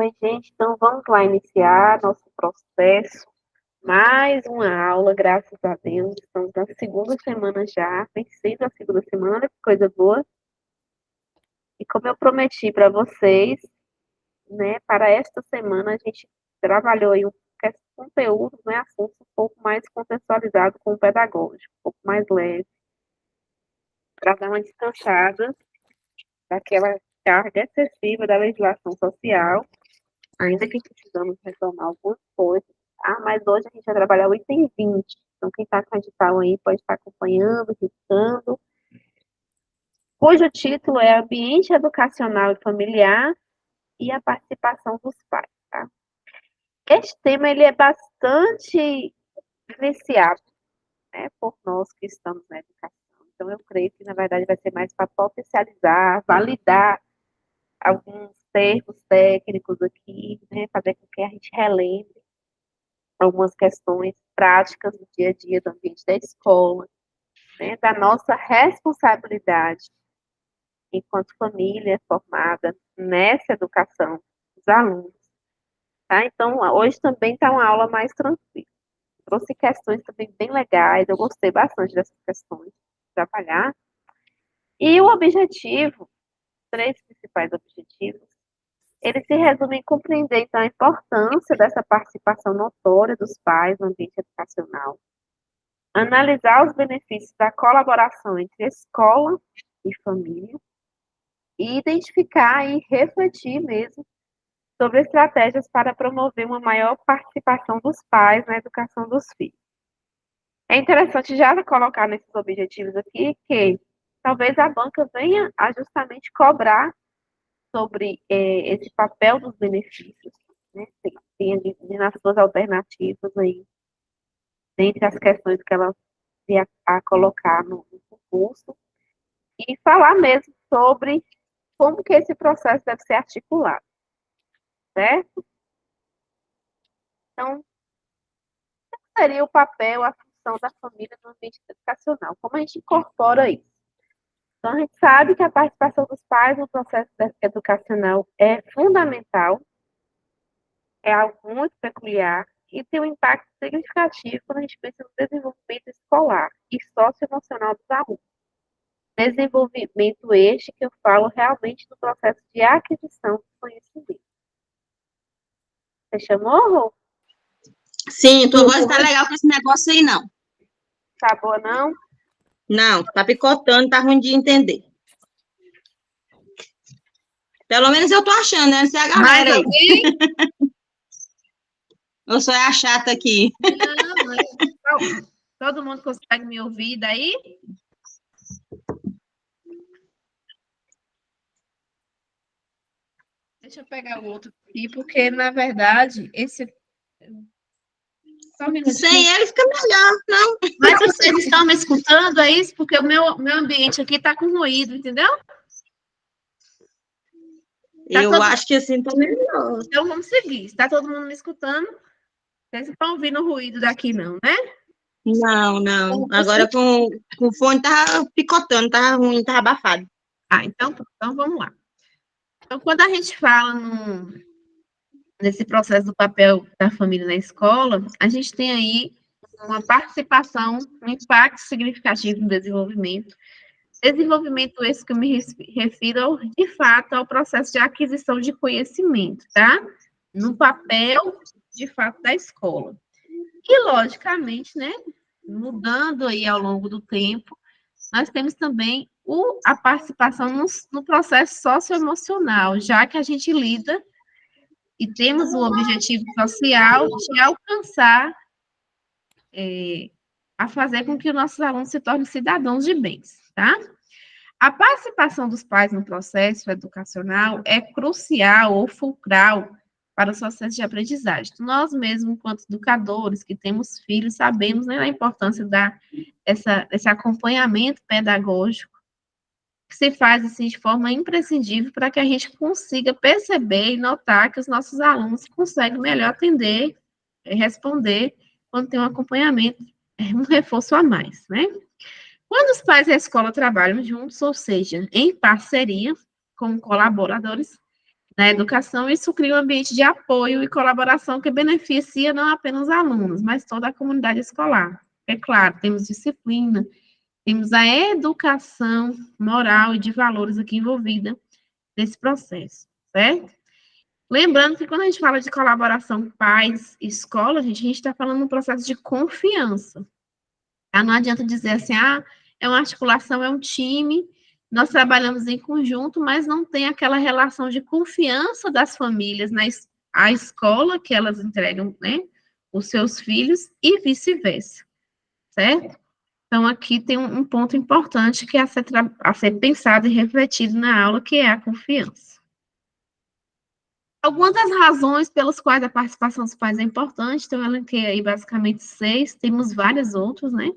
Oi, gente, então vamos lá iniciar nosso processo. Mais uma aula, graças a Deus. Estamos na segunda semana já, vencendo a segunda semana, que coisa boa. E como eu prometi para vocês, né, para esta semana a gente trabalhou aí conteúdo, né, assuntos um pouco mais contextualizado com o pedagógico, um pouco mais leve, para dar uma descansada daquela carga excessiva da legislação social, ainda que precisamos retomar algumas coisas. Mas hoje a gente vai trabalhar o item 20. Então, quem está com a edital aí pode estar acompanhando, riscando, cujo título é Ambiente Educacional e Familiar e a Participação dos Pais, tá? Este tema, ele é bastante vivenciado, né, por nós que estamos na educação. Então, eu creio que, na verdade, vai ser mais para potencializar, validar alguns termos técnicos aqui, né, fazer com que a gente relembre algumas questões práticas do dia a dia do ambiente da escola, né, da nossa responsabilidade enquanto família formada nessa educação dos alunos. Tá? Então, hoje também está uma aula mais tranquila. Trouxe questões também bem legais, eu gostei bastante dessas questões de trabalhar. E o objetivo, três principais objetivos, ele se resume em compreender, então, a importância dessa participação notória dos pais no ambiente educacional, analisar os benefícios da colaboração entre escola e família, e identificar e refletir mesmo sobre estratégias para promover uma maior participação dos pais na educação dos filhos. É interessante já colocar nesses objetivos aqui que talvez a banca venha a justamente cobrar sobre esse papel dos benefícios, né? Tem nas suas alternativas aí, dentre as questões que ela ia a colocar no concurso, e falar mesmo sobre como que esse processo deve ser articulado, certo? Então, qual seria o papel, a função da família no ambiente educacional? Como a gente incorpora isso? Então, a gente sabe que a participação dos pais no processo educacional é fundamental, é algo muito peculiar e tem um impacto significativo quando a gente pensa no desenvolvimento escolar e socioemocional dos alunos. Desenvolvimento este que eu falo realmente do processo de aquisição do conhecimento. Você chamou, Rô? Sim, tua voz tá legal com esse negócio aí, não. Tá boa, não? Não, tá picotando, tá ruim de entender. Pelo menos eu tô achando, né? Não sei a galera aí. Eu sou a chata aqui. Não, todo mundo consegue me ouvir daí? Deixa eu pegar o outro aqui, porque, na verdade, esse... Só um minutinho. Sem ele fica melhor, não? Mas vocês estão me escutando, é isso? Porque o meu ambiente aqui está com ruído, entendeu? Eu acho que assim tá melhor. Então, vamos seguir. Está todo mundo me escutando? Vocês não estão ouvindo o ruído daqui, não, né? Não. Agora com o fone tá picotando, tá ruim, tá abafado. Então vamos lá. Então, quando a gente fala nesse processo do papel da família na escola, a gente tem aí uma participação, um impacto significativo no desenvolvimento. Desenvolvimento esse que eu me refiro, de fato, ao processo de aquisição de conhecimento, tá? No papel, de fato, da escola. E, logicamente, né, mudando aí ao longo do tempo, nós temos também a participação no processo socioemocional, já que a gente lida e temos o objetivo social de alcançar, a fazer com que os nossos alunos se tornem cidadãos de bens, tá? A participação dos pais no processo educacional é crucial ou fulcral para o processo de aprendizagem. Nós mesmos, enquanto educadores que temos filhos, sabemos, né, a importância desse acompanhamento pedagógico que se faz assim, de forma imprescindível para que a gente consiga perceber e notar que os nossos alunos conseguem melhor atender e responder quando tem um acompanhamento, um reforço a mais, né? Quando os pais e a escola trabalham juntos, ou seja, em parceria com colaboradores, na educação, isso cria um ambiente de apoio e colaboração que beneficia não apenas os alunos, mas toda a comunidade escolar. É claro, temos disciplina, temos a educação moral e de valores aqui envolvida nesse processo, certo? Lembrando que quando a gente fala de colaboração pais e escola, a gente está falando de um processo de confiança. Tá? Não adianta dizer assim, é uma articulação, é um time, nós trabalhamos em conjunto, mas não tem aquela relação de confiança das famílias na escola que elas entregam, né, os seus filhos e vice-versa, certo? Então, aqui tem um ponto importante que é a ser pensado e refletido na aula, que é a confiança. Algumas das razões pelas quais a participação dos pais é importante, então, eu elenquei aí basicamente 6, temos várias outras, né?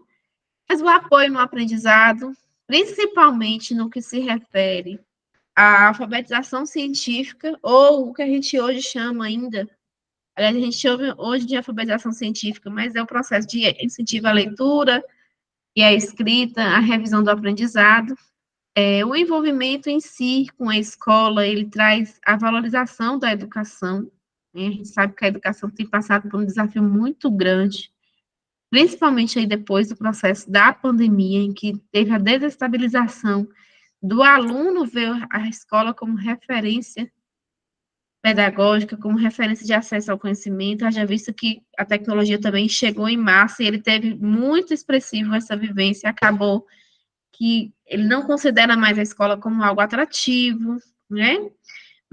Mas o apoio no aprendizado, principalmente no que se refere à alfabetização científica, ou o que a gente hoje chama ainda, aliás, a gente chama hoje de alfabetização científica, mas é o processo de incentivo à leitura e à escrita, a revisão do aprendizado. O envolvimento em si com a escola, ele traz a valorização da educação, né? A gente sabe que a educação tem passado por um desafio muito grande, principalmente aí depois do processo da pandemia, em que teve a desestabilização do aluno ver a escola como referência pedagógica, como referência de acesso ao conhecimento, haja visto que a tecnologia também chegou em massa e ele teve muito expressivo essa vivência, acabou que ele não considera mais a escola como algo atrativo, né?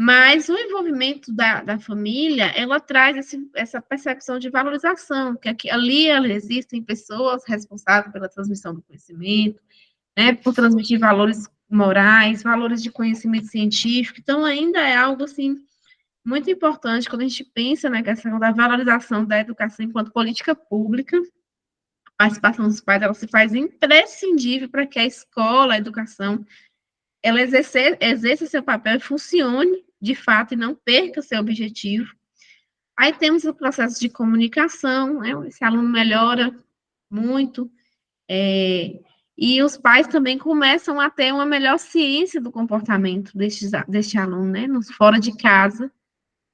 Mas o envolvimento da família, ela traz essa percepção de valorização, que aqui, ali existem pessoas responsáveis pela transmissão do conhecimento, né, por transmitir valores morais, valores de conhecimento científico, então ainda é algo, assim, muito importante quando a gente pensa na questão da valorização da educação enquanto política pública. A participação dos pais, ela se faz imprescindível para que a escola, a educação, ela exerça seu papel e funcione de fato e não perca seu objetivo. Aí temos o processo de comunicação, né? Esse aluno melhora muito, e os pais também começam a ter uma melhor ciência do comportamento deste aluno, né? Fora de casa,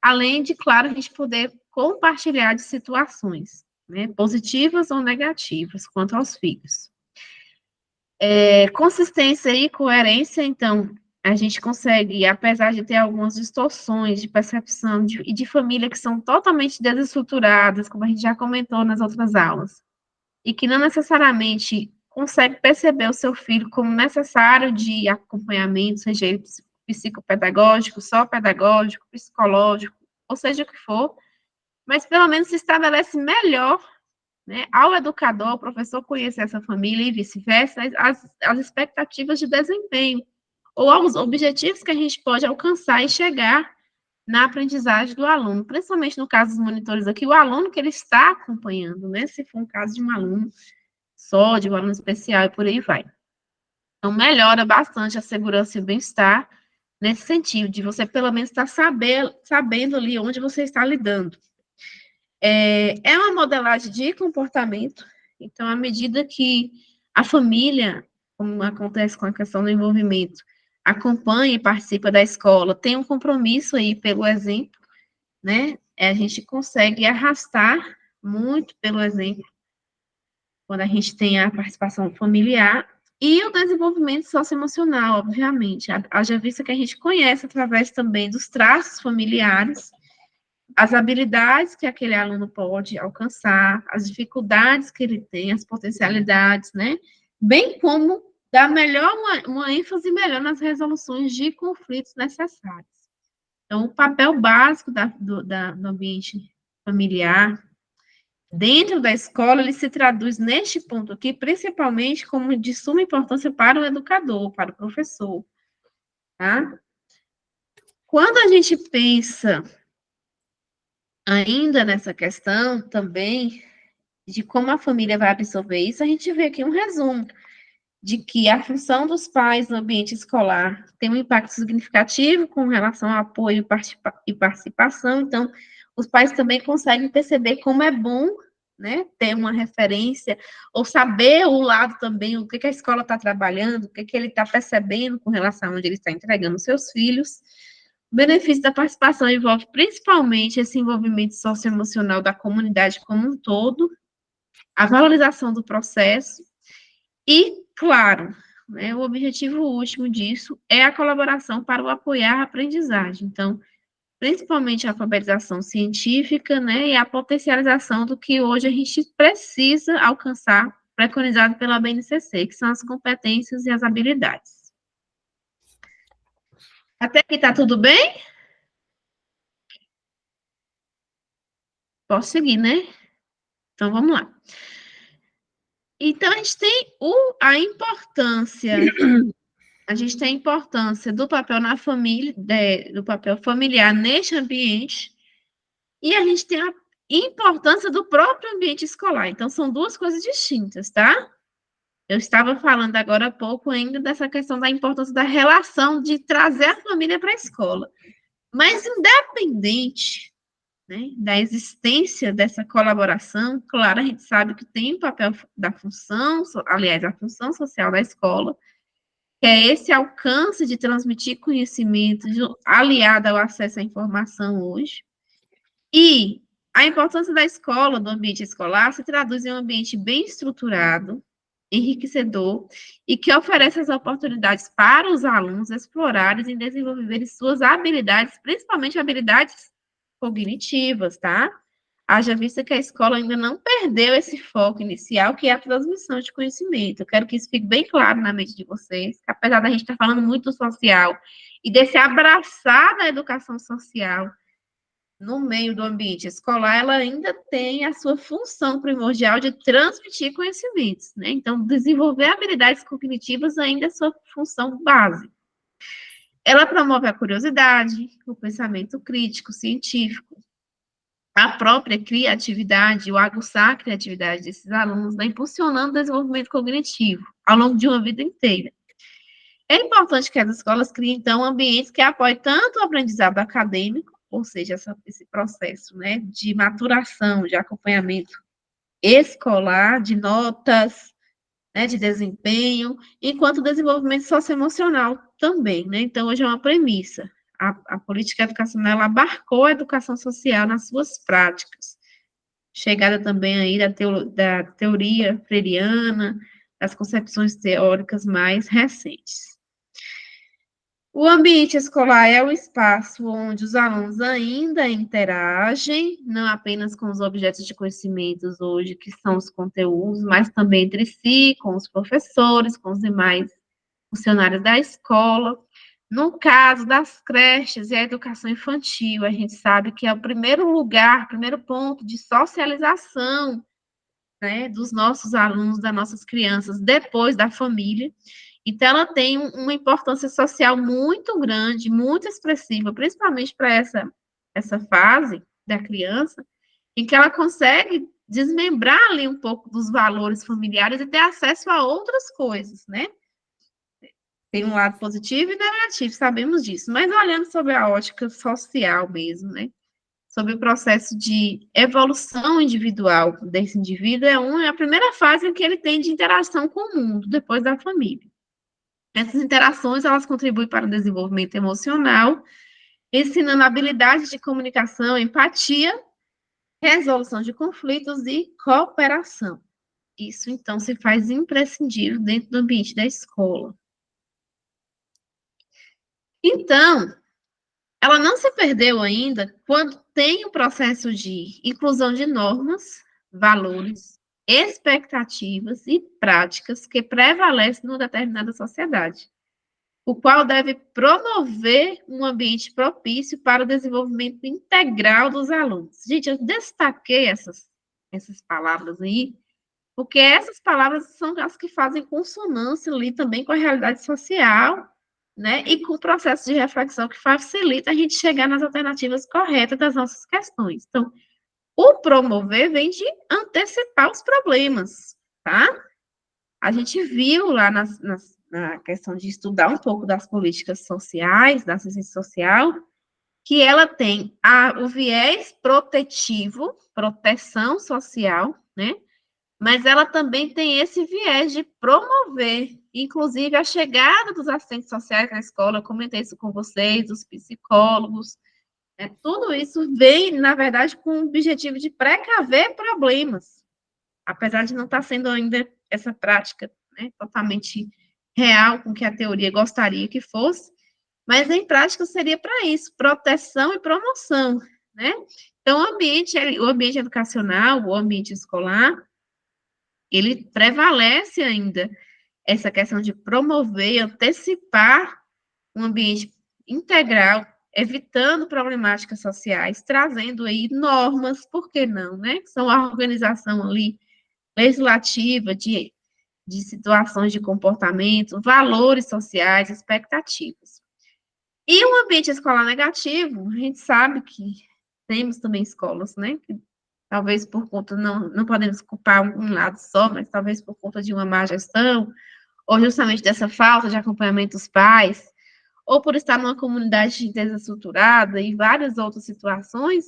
além de, claro, a gente poder compartilhar de situações, né? Positivas ou negativas, quanto aos filhos. Consistência e coerência, então, a gente consegue, apesar de ter algumas distorções de percepção e de família que são totalmente desestruturadas, como a gente já comentou nas outras aulas, e que não necessariamente consegue perceber o seu filho como necessário de acompanhamento, seja ele psicopedagógico, só pedagógico, psicológico, ou seja o que for, mas pelo menos se estabelece melhor, né, ao educador, ao professor conhecer essa família e vice-versa, as expectativas de desempenho, ou aos objetivos que a gente pode alcançar e chegar na aprendizagem do aluno, principalmente no caso dos monitores aqui, o aluno que ele está acompanhando, né, se for um caso de um aluno só, de um aluno especial e por aí vai. Então, melhora bastante a segurança e o bem-estar nesse sentido, de você pelo menos estar sabendo ali onde você está lidando. É uma modelagem de comportamento, então, à medida que a família, como acontece com a questão do envolvimento, acompanha e participa da escola, tem um compromisso aí pelo exemplo, né? A gente consegue arrastar muito pelo exemplo, quando a gente tem a participação familiar, e o desenvolvimento socioemocional, obviamente. Haja vista que a gente conhece através também dos traços familiares, as habilidades que aquele aluno pode alcançar, as dificuldades que ele tem, as potencialidades, né? Bem como dar uma ênfase melhor nas resoluções de conflitos necessários. Então, o papel básico do ambiente familiar, dentro da escola, ele se traduz neste ponto aqui, principalmente como de suma importância para o educador, para o professor, tá? Quando a gente pensa ainda nessa questão também de como a família vai absorver isso, a gente vê aqui um resumo de que a função dos pais no ambiente escolar tem um impacto significativo com relação ao apoio e participação, então, os pais também conseguem perceber como é bom, né, ter uma referência, ou saber o lado também, o que a escola está trabalhando, o que ele está percebendo com relação a onde ele está entregando seus filhos. O benefício da participação envolve principalmente esse envolvimento socioemocional da comunidade como um todo, a valorização do processo e, claro, né, o objetivo último disso é a colaboração para o apoiar a aprendizagem. Então, principalmente a alfabetização científica, né, e a potencialização do que hoje a gente precisa alcançar, preconizado pela BNCC, que são as competências e as habilidades. Até aqui tá tudo bem? Posso seguir, né? Então, vamos lá. Então, a importância do papel na família, do papel familiar neste ambiente, e a gente tem a importância do próprio ambiente escolar. Então, são duas coisas distintas, tá? Eu estava falando agora há pouco ainda dessa questão da importância da relação de trazer a família para a escola. Mas, independente, né, da existência dessa colaboração, claro, a gente sabe que tem o papel da função, aliás, a função social da escola, que é esse alcance de transmitir conhecimento aliado ao acesso à informação hoje. E a importância da escola, do ambiente escolar, se traduz em um ambiente bem estruturado, enriquecedor, e que oferece as oportunidades para os alunos explorarem e desenvolverem suas habilidades, principalmente habilidades cognitivas, tá? Haja vista que a escola ainda não perdeu esse foco inicial, que é a transmissão de conhecimento. Eu quero que isso fique bem claro na mente de vocês, que apesar da gente estar falando muito do social e desse abraçar da educação social no meio do ambiente escolar, ela ainda tem a sua função primordial de transmitir conhecimentos, né? Então, desenvolver habilidades cognitivas ainda é sua função base. Ela promove a curiosidade, o pensamento crítico, científico, a própria criatividade, o aguçar a criatividade desses alunos, né, impulsionando o desenvolvimento cognitivo ao longo de uma vida inteira. É importante que as escolas criem, então, ambientes que apoiem tanto o aprendizado acadêmico, ou seja, esse processo, né, de maturação, de acompanhamento escolar, de notas, né, de desempenho, enquanto o desenvolvimento socioemocional também, né? Então, hoje é uma premissa. A política educacional, ela abarcou a educação social nas suas práticas. Chegada também aí da teoria freiriana, das concepções teóricas mais recentes. O ambiente escolar é o espaço onde os alunos ainda interagem, não apenas com os objetos de conhecimentos hoje, que são os conteúdos, mas também entre si, com os professores, com os demais funcionários da escola. No caso das creches e a educação infantil, a gente sabe que é o primeiro lugar, primeiro ponto de socialização, né, dos nossos alunos, das nossas crianças, depois da família. Então, ela tem uma importância social muito grande, muito expressiva, principalmente para essa fase da criança, em que ela consegue desmembrar ali um pouco dos valores familiares e ter acesso a outras coisas, né? Tem um lado positivo e negativo, sabemos disso, mas olhando sobre a ótica social mesmo, né? Sobre o processo de evolução individual desse indivíduo, é a primeira fase em que ele tem de interação com o mundo, depois da família. Essas interações, elas contribuem para o desenvolvimento emocional, ensinando habilidades de comunicação, empatia, resolução de conflitos e cooperação. Isso, então, se faz imprescindível dentro do ambiente da escola. Então, ela não se perdeu ainda quando tem o processo de inclusão de normas, valores, expectativas e práticas que prevalecem numa determinada sociedade, o qual deve promover um ambiente propício para o desenvolvimento integral dos alunos. Gente, eu destaquei essas palavras aí, porque essas palavras são as que fazem consonância ali também com a realidade social, né, e com o processo de reflexão que facilita a gente chegar nas alternativas corretas das nossas questões. Então, o promover vem de antecipar os problemas, tá? A gente viu lá na questão de estudar um pouco das políticas sociais, da assistência social, que ela tem o viés protetivo, proteção social, né? mas ela também tem esse viés de promover, inclusive a chegada dos assistentes sociais na escola, eu comentei isso com vocês, dos psicólogos, tudo isso vem, na verdade, com o objetivo de precaver problemas, apesar de não estar sendo ainda essa prática, né, totalmente real com que a teoria gostaria que fosse, mas em prática seria para isso, proteção e promoção, né? Então, o ambiente educacional, o ambiente escolar, ele prevalece ainda essa questão de promover e antecipar um ambiente integral, evitando problemáticas sociais, trazendo aí normas, por que não, né? São a organização ali legislativa de situações de comportamento, valores sociais, expectativas. E o ambiente escolar negativo, a gente sabe que temos também escolas, né, que talvez por conta, não podemos culpar um lado só, mas talvez por conta de uma má gestão, ou justamente dessa falta de acompanhamento dos pais, ou por estar numa comunidade desestruturada e várias outras situações,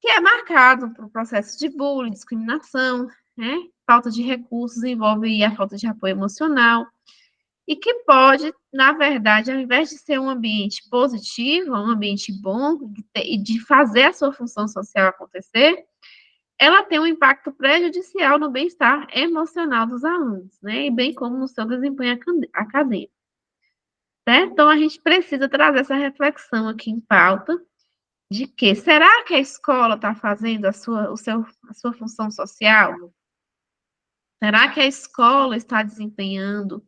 que é marcado por processo de bullying, discriminação, né, falta de recursos, envolve a falta de apoio emocional, e que pode, na verdade, ao invés de ser um ambiente positivo, um ambiente bom, e de fazer a sua função social acontecer, ela tem um impacto prejudicial no bem-estar emocional dos alunos, né, e bem como no seu desempenho acadêmico. Certo? Então, a gente precisa trazer essa reflexão aqui em pauta, de que, será que a escola está fazendo a sua função social? Será que a escola está desempenhando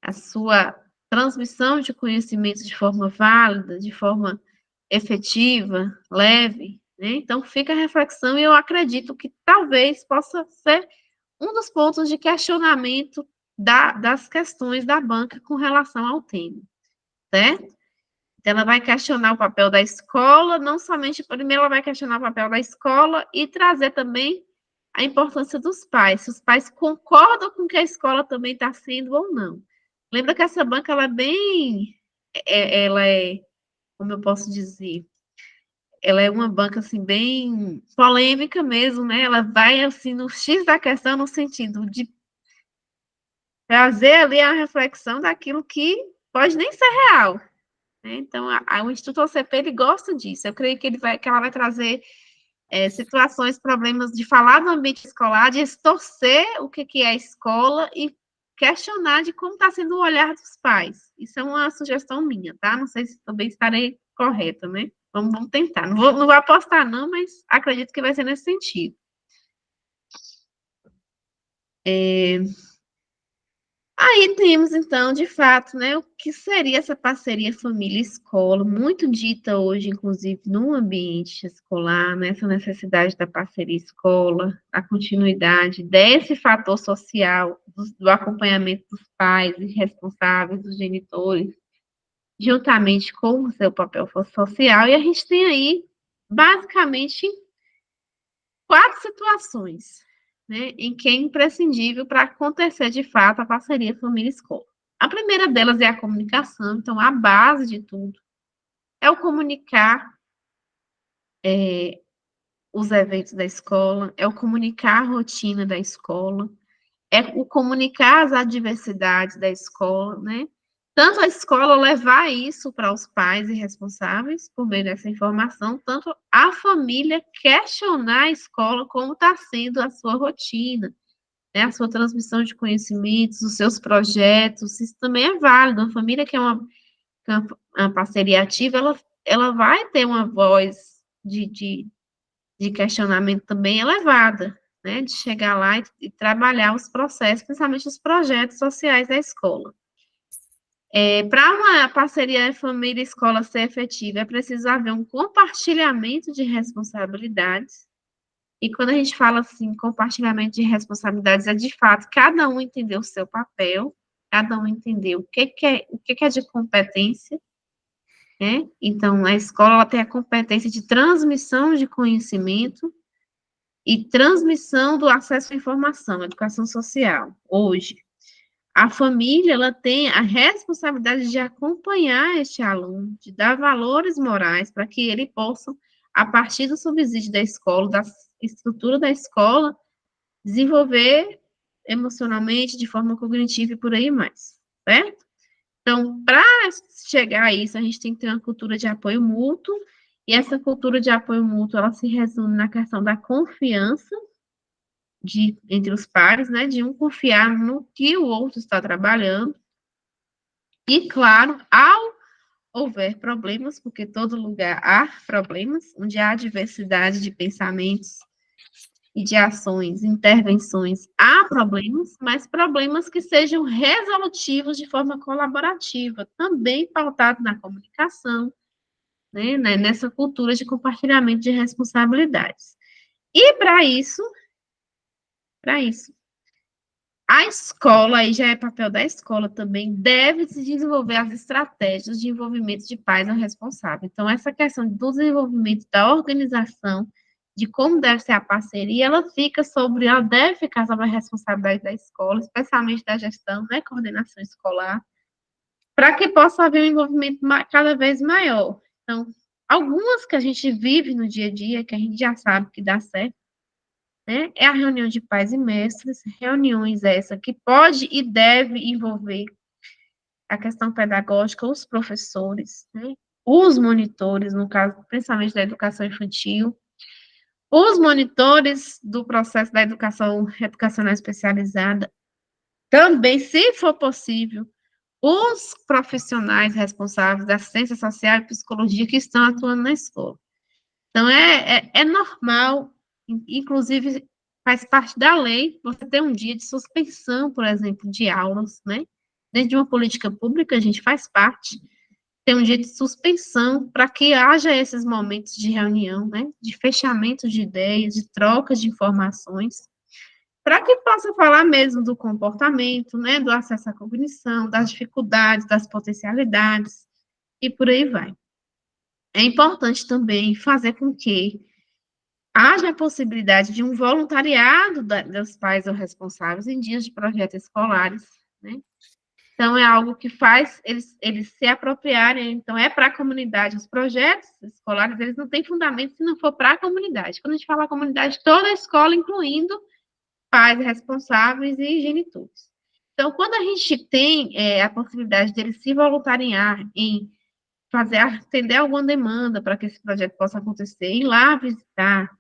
a sua transmissão de conhecimento de forma válida, de forma efetiva, leve, né? Então, fica a reflexão e eu acredito que talvez possa ser um dos pontos de questionamento das questões da banca com relação ao tema, certo? Então, ela vai questionar o papel da escola, não somente, primeiro ela vai questionar o papel da escola e trazer também a importância dos pais, se os pais concordam com que a escola também está sendo ou não. Lembra que essa banca, ela é, como eu posso dizer, ela é uma banca, assim, bem polêmica mesmo, né? Ela vai, assim, no X da questão, no sentido de trazer ali a reflexão daquilo que pode nem ser real, né? Então, o Instituto OCP, ele gosta disso. Eu creio que ela vai trazer situações, problemas de falar do ambiente escolar, de distorcer o que é a escola e questionar de como está sendo o olhar dos pais. Isso é uma sugestão minha, tá? Não sei se também estarei correta, né? Vamos tentar. Não vou apostar, não, mas acredito que vai ser nesse sentido. Aí temos, então, de fato, né, o que seria essa parceria família-escola, muito dita hoje, inclusive, no ambiente escolar, né, essa necessidade da parceria escola, a continuidade desse fator social, do acompanhamento dos pais e responsáveis, dos genitores, juntamente com o seu papel social, e a gente tem aí, basicamente, 4 situações, né, em que é imprescindível para acontecer de fato a parceria família-escola. A primeira delas é a comunicação, então a base de tudo é o comunicar os eventos da escola, é o comunicar a rotina da escola, é o comunicar as adversidades da escola, né? Tanto a escola levar isso para os pais e responsáveis por meio dessa informação, tanto a família questionar a escola como está sendo a sua rotina, né, a sua transmissão de conhecimentos, os seus projetos, isso também é válido. Uma família que é uma parceria ativa, ela vai ter uma voz de questionamento também elevada, né, de chegar lá e trabalhar os processos, principalmente os projetos sociais da escola. Para uma parceria família-escola ser efetiva, é preciso haver um compartilhamento de responsabilidades. E quando a gente fala assim, compartilhamento de responsabilidades, é de fato cada um entender o seu papel, cada um entender o que é de competência, né? Então, a escola ela tem a competência de transmissão de conhecimento e transmissão do acesso à informação, educação social, hoje. A família, ela tem a responsabilidade de acompanhar este aluno, de dar valores morais para que ele possa, a partir do subsídio da escola, da estrutura da escola, desenvolver emocionalmente, de forma cognitiva e por aí mais, certo? Então, para chegar a isso, a gente tem que ter uma cultura de apoio mútuo, e essa cultura de apoio mútuo, ela se resume na questão da confiança entre os pares, né, de um confiar no que o outro está trabalhando, e, claro, ao houver problemas, porque todo lugar há problemas, onde há diversidade de pensamentos e de ações, intervenções, há problemas, mas problemas que sejam resolutivos de forma colaborativa, também pautado na comunicação, né, nessa cultura de compartilhamento de responsabilidades. E para isso, a escola, aí já é papel da escola também, deve se desenvolver as estratégias de envolvimento de pais ao responsável. Então, essa questão do desenvolvimento da organização, de como deve ser a parceria, ela deve ficar sobre a responsabilidade da escola, especialmente da gestão, né, coordenação escolar, para que possa haver um envolvimento cada vez maior. Então, algumas que a gente vive no dia a dia, que a gente já sabe que dá certo, né? É a reunião de pais e mestres, reuniões essa que pode e deve envolver a questão pedagógica, os professores, né? Os monitores, no caso, principalmente da educação infantil, os monitores do processo da educação educacional especializada, também, se for possível, os profissionais responsáveis da assistência social e psicologia que estão atuando na escola. Então, é normal, inclusive faz parte da lei, você ter um dia de suspensão, por exemplo, de aulas, né? Dentro de uma política pública, a gente faz parte, ter um dia de suspensão para que haja esses momentos de reunião, né? De fechamento de ideias, de troca de informações, para que possa falar mesmo do comportamento, né? Do acesso à cognição, das dificuldades, das potencialidades, e por aí vai. É importante também fazer com que haja a possibilidade de um voluntariado dos pais ou responsáveis em dias de projetos escolares, né? Então, é algo que faz eles se apropriarem, então, é para a comunidade. Os projetos escolares, eles não têm fundamento se não for para a comunidade. Quando a gente fala comunidade, toda a escola, incluindo pais responsáveis e genitores. Então, quando a gente tem a possibilidade deles se voluntariar em atender alguma demanda para que esse projeto possa acontecer, ir lá visitar,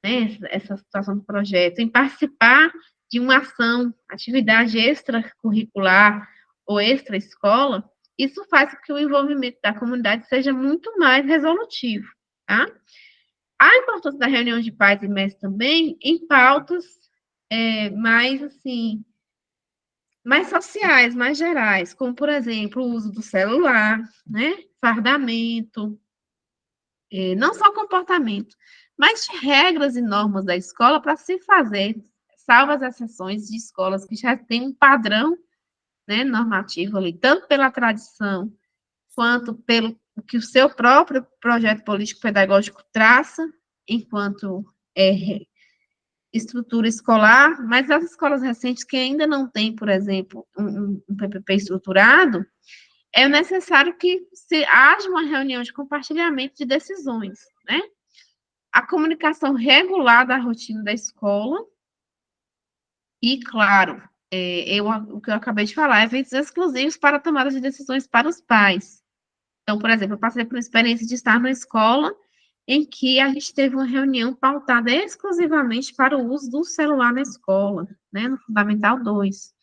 né, essa situação do projeto, em participar de uma ação, atividade extracurricular ou extra-escola, isso faz com que o envolvimento da comunidade seja muito mais resolutivo, tá? A importância da reunião de pais e mestres também em pautas mais, assim, mais sociais, mais gerais, como, por exemplo, o uso do celular, né, fardamento, não só comportamento, mas de regras e normas da escola para se fazer, salvo as exceções de escolas que já têm um padrão, né, normativo ali, tanto pela tradição, quanto pelo que o seu próprio projeto político-pedagógico traça, enquanto estrutura escolar, mas as escolas recentes que ainda não têm, por exemplo, um PPP estruturado, é necessário que haja uma reunião de compartilhamento de decisões, né? A comunicação regular da rotina da escola e, claro, o que eu acabei de falar, eventos exclusivos para tomada de decisões para os pais. Então, por exemplo, eu passei por uma experiência de estar na escola em que a gente teve uma reunião pautada exclusivamente para o uso do celular na escola, né, no Fundamental 2.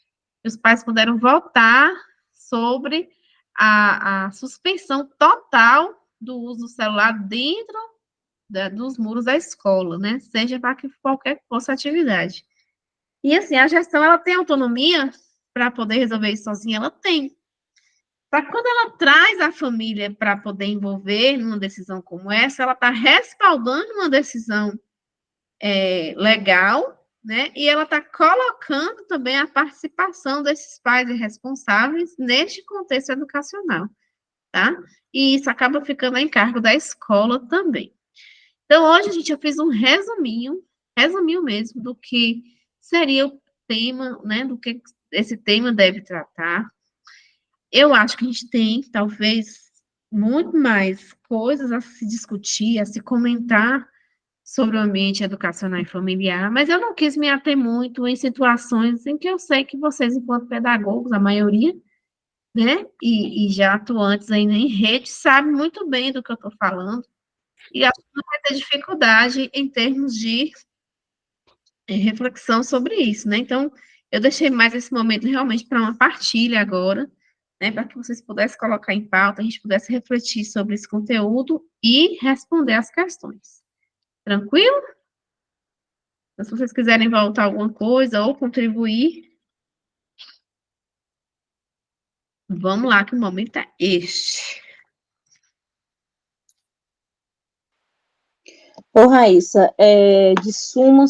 E os pais puderam votar sobre a suspensão total do uso do celular dentro dos muros da escola, né? Seja para que qualquer que fosse a atividade. E assim, a gestão, ela tem autonomia para poder resolver isso sozinha? Ela tem. Só que quando ela traz a família para poder envolver numa decisão como essa, ela está respaldando uma decisão legal, né? E ela está colocando também a participação desses pais e responsáveis neste contexto educacional, tá? E isso acaba ficando a encargo da escola também. Então, hoje, gente, eu fiz um resuminho mesmo, do que seria o tema, né, do que esse tema deve tratar. Eu acho que a gente tem, talvez, muito mais coisas a se discutir, a se comentar sobre o ambiente educacional e familiar, mas eu não quis me ater muito em situações em que eu sei que vocês, enquanto pedagogos, a maioria, né, e já atuantes ainda em rede, sabem muito bem do que eu estou falando, e acho que não vai ter dificuldade em termos de reflexão sobre isso, né? Então, eu deixei mais esse momento realmente para uma partilha agora, né, para que vocês pudessem colocar em pauta, a gente pudesse refletir sobre esse conteúdo e responder as questões. Tranquilo? Então, se vocês quiserem voltar alguma coisa ou contribuir, vamos lá, que o momento é este. Ô, Raíssa, é de suma,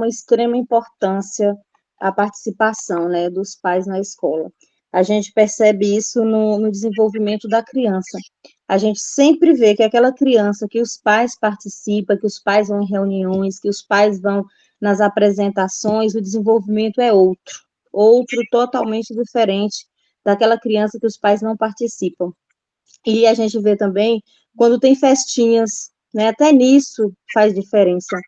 extrema importância a participação, né, dos pais na escola. A gente percebe isso no desenvolvimento da criança. A gente sempre vê que aquela criança que os pais participam, que os pais vão em reuniões, que os pais vão nas apresentações, o desenvolvimento é outro totalmente diferente daquela criança que os pais não participam. E a gente vê também quando tem festinhas, né? Até nisso faz diferença.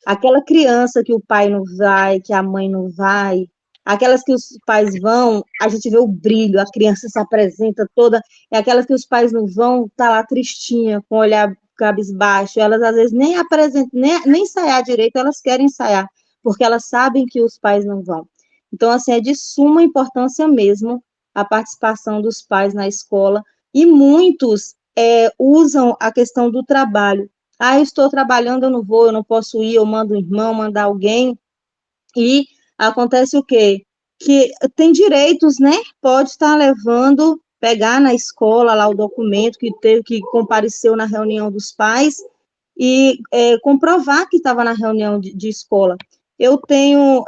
Aquela criança que o pai não vai, que a mãe não vai, aquelas que os pais vão, a gente vê o brilho, a criança se apresenta toda, e aquelas que os pais não vão, tá lá tristinha, com o olhar cabisbaixo, elas às vezes nem apresentam, nem ensaiar direito, elas querem ensaiar, porque elas sabem que os pais não vão. Então, assim, é de suma importância mesmo a participação dos pais na escola, e muitos usam a questão do trabalho. Ah, eu estou trabalhando, eu não vou, eu não posso ir, eu mando um irmão, mandar alguém, e acontece o quê? Que tem direitos, né? Pode estar levando, pegar na escola lá o documento que teve, que compareceu na reunião dos pais, e comprovar que estava na reunião de escola. Eu tenho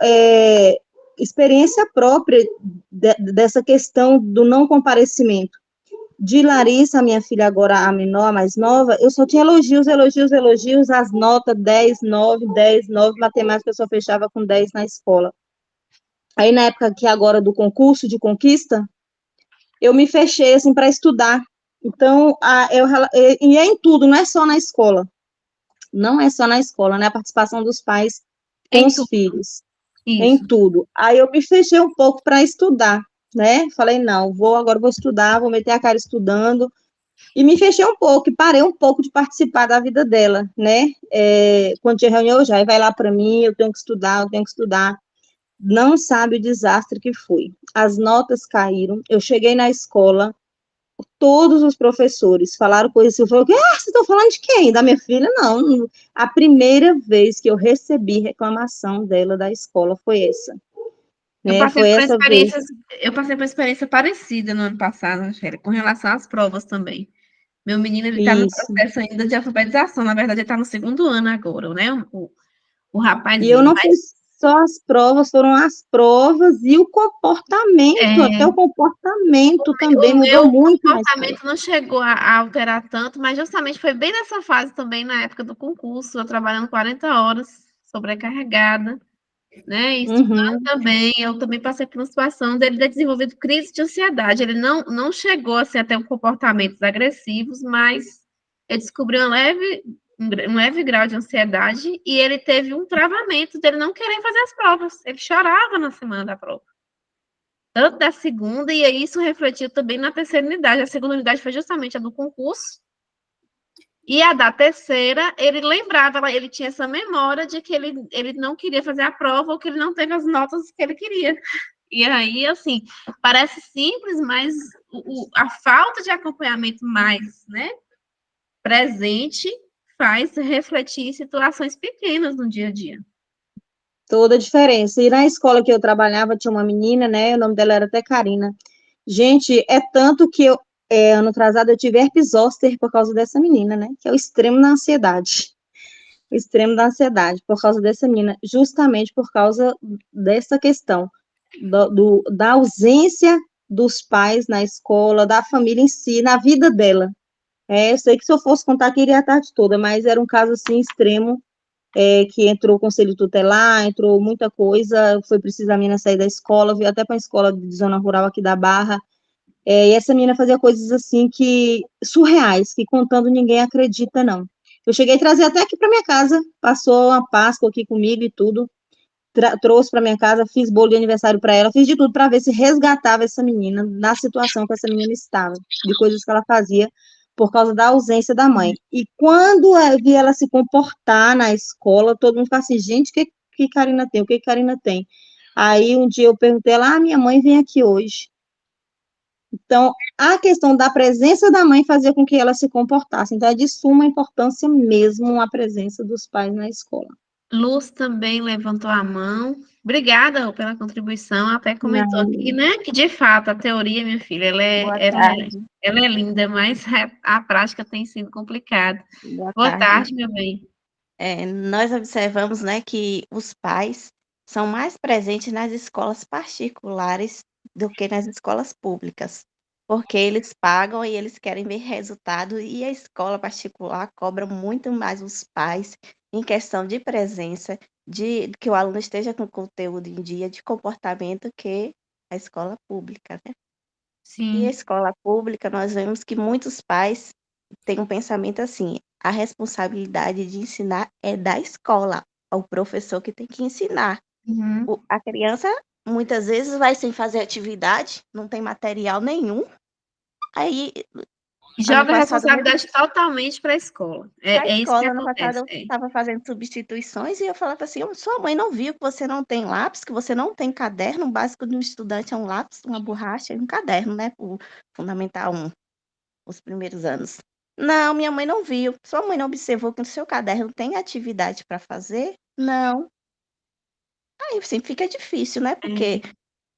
experiência própria dessa questão do não comparecimento. De Larissa, minha filha agora, a menor, a mais nova, eu só tinha elogios, as notas 10, 9, 10, 9, matemática eu só fechava com 10 na escola. Aí, na época que agora do concurso de conquista, eu me fechei, assim, para estudar. Então, e é em tudo, não é só na escola. Não é só na escola, né? A participação dos pais com os filhos. Em Isso. tudo. Aí eu me fechei um pouco para estudar, né? Falei, não, agora vou estudar, vou meter a cara estudando. E me fechei um pouco, e parei um pouco de participar da vida dela, né? Quando tinha reunião, já vai lá para mim, eu tenho que estudar, eu tenho que estudar. Não sabe o desastre que foi. As notas caíram, eu cheguei na escola, todos os professores falaram coisas assim, eu falei, vocês estão falando de quem? Da minha filha? Não. A primeira vez que eu recebi reclamação dela da escola foi essa. Eu Né? passei Foi por essa vez. uma experiência parecida no ano passado, Angélica, com relação às provas também. Meu menino, ele está no Isso. processo ainda de alfabetização, na verdade, ele está no segundo ano agora, né? O E eu rapazinho, não fui só as provas, foram as provas e o comportamento, até o comportamento também o mudou meu muito na escola. comportamento não chegou a alterar tanto, mas justamente foi bem nessa fase também, na época do concurso, eu trabalhando 40 horas, sobrecarregada, né? E estudando Uhum. também, eu também passei por uma situação dele ter desenvolvido crise de ansiedade. Ele não chegou assim, a ter comportamentos agressivos, mas eu descobri um leve grau de ansiedade e ele teve um travamento dele não querer fazer as provas. Ele chorava na semana da prova. Tanto da segunda, e aí isso refletiu também na terceira unidade. A segunda unidade foi justamente a do concurso. E a da terceira, ele lembrava, ele tinha essa memória de que ele não queria fazer a prova ou que ele não teve as notas que ele queria. E aí, assim, parece simples, mas a falta de acompanhamento mais, né, presente faz refletir em situações pequenas no dia a dia. Toda a diferença. E na escola que eu trabalhava, tinha uma menina, né? O nome dela era até Karina. Gente, é tanto que ano atrasado, eu tive herpes zoster por causa dessa menina, né? Que é o extremo da ansiedade. O extremo da ansiedade, por causa dessa menina, justamente por causa dessa questão da ausência dos pais na escola, da família em si, na vida dela. Eu sei que se eu fosse contar aqui, iria a tarde toda, mas era um caso, assim, extremo, que entrou o conselho tutelar, entrou muita coisa, foi preciso a menina sair da escola, veio até para a escola de zona rural aqui da Barra, e essa menina fazia coisas, assim, que surreais, que contando ninguém acredita, não. Eu cheguei a trazer até aqui para minha casa, passou a Páscoa aqui comigo e tudo, trouxe para minha casa, fiz bolo de aniversário para ela, fiz de tudo para ver se resgatava essa menina na situação que essa menina estava, de coisas que ela fazia por causa da ausência da mãe. E quando eu vi ela se comportar na escola, todo mundo fala assim, gente, que Karina tem? O que Karina tem? Aí um dia eu perguntei a ela, minha mãe vem aqui hoje. Então, a questão da presença da mãe fazia com que ela se comportasse. Então, é de suma importância mesmo a presença dos pais na escola. Luz também levantou a mão. Obrigada, Rô, pela contribuição. Até comentou aqui, né, que de fato a teoria, minha filha, Boa tarde. ela é linda, mas a prática tem sido complicada. Boa Boa tarde. tarde, meu bem. Nós observamos, né, que os pais são mais presentes nas escolas particulares do que nas escolas públicas, porque eles pagam e eles querem ver resultado, e a escola particular cobra muito mais os pais em questão de presença, de que o aluno esteja com conteúdo em dia, de comportamento, que a escola pública, né? E a Sim. escola pública, nós vemos que muitos pais têm um pensamento assim: a responsabilidade de ensinar é da escola, é o professor que tem que ensinar. Uhum. A criança muitas vezes vai sem fazer atividade, não tem material nenhum. Aí, ano Joga a passado mesmo, responsabilidade totalmente para a escola. a É isso que escola, ano acontece. passado, eu estava fazendo substituições e eu falava assim: sua mãe não viu que você não tem lápis, que você não tem caderno? O básico de um estudante é um lápis, uma borracha e um caderno, né? O Fundamental 1. Os primeiros anos. Não, minha mãe não viu. Sua mãe não observou que no seu caderno tem atividade para fazer? Não. Aí sempre fica difícil, né? Porque É.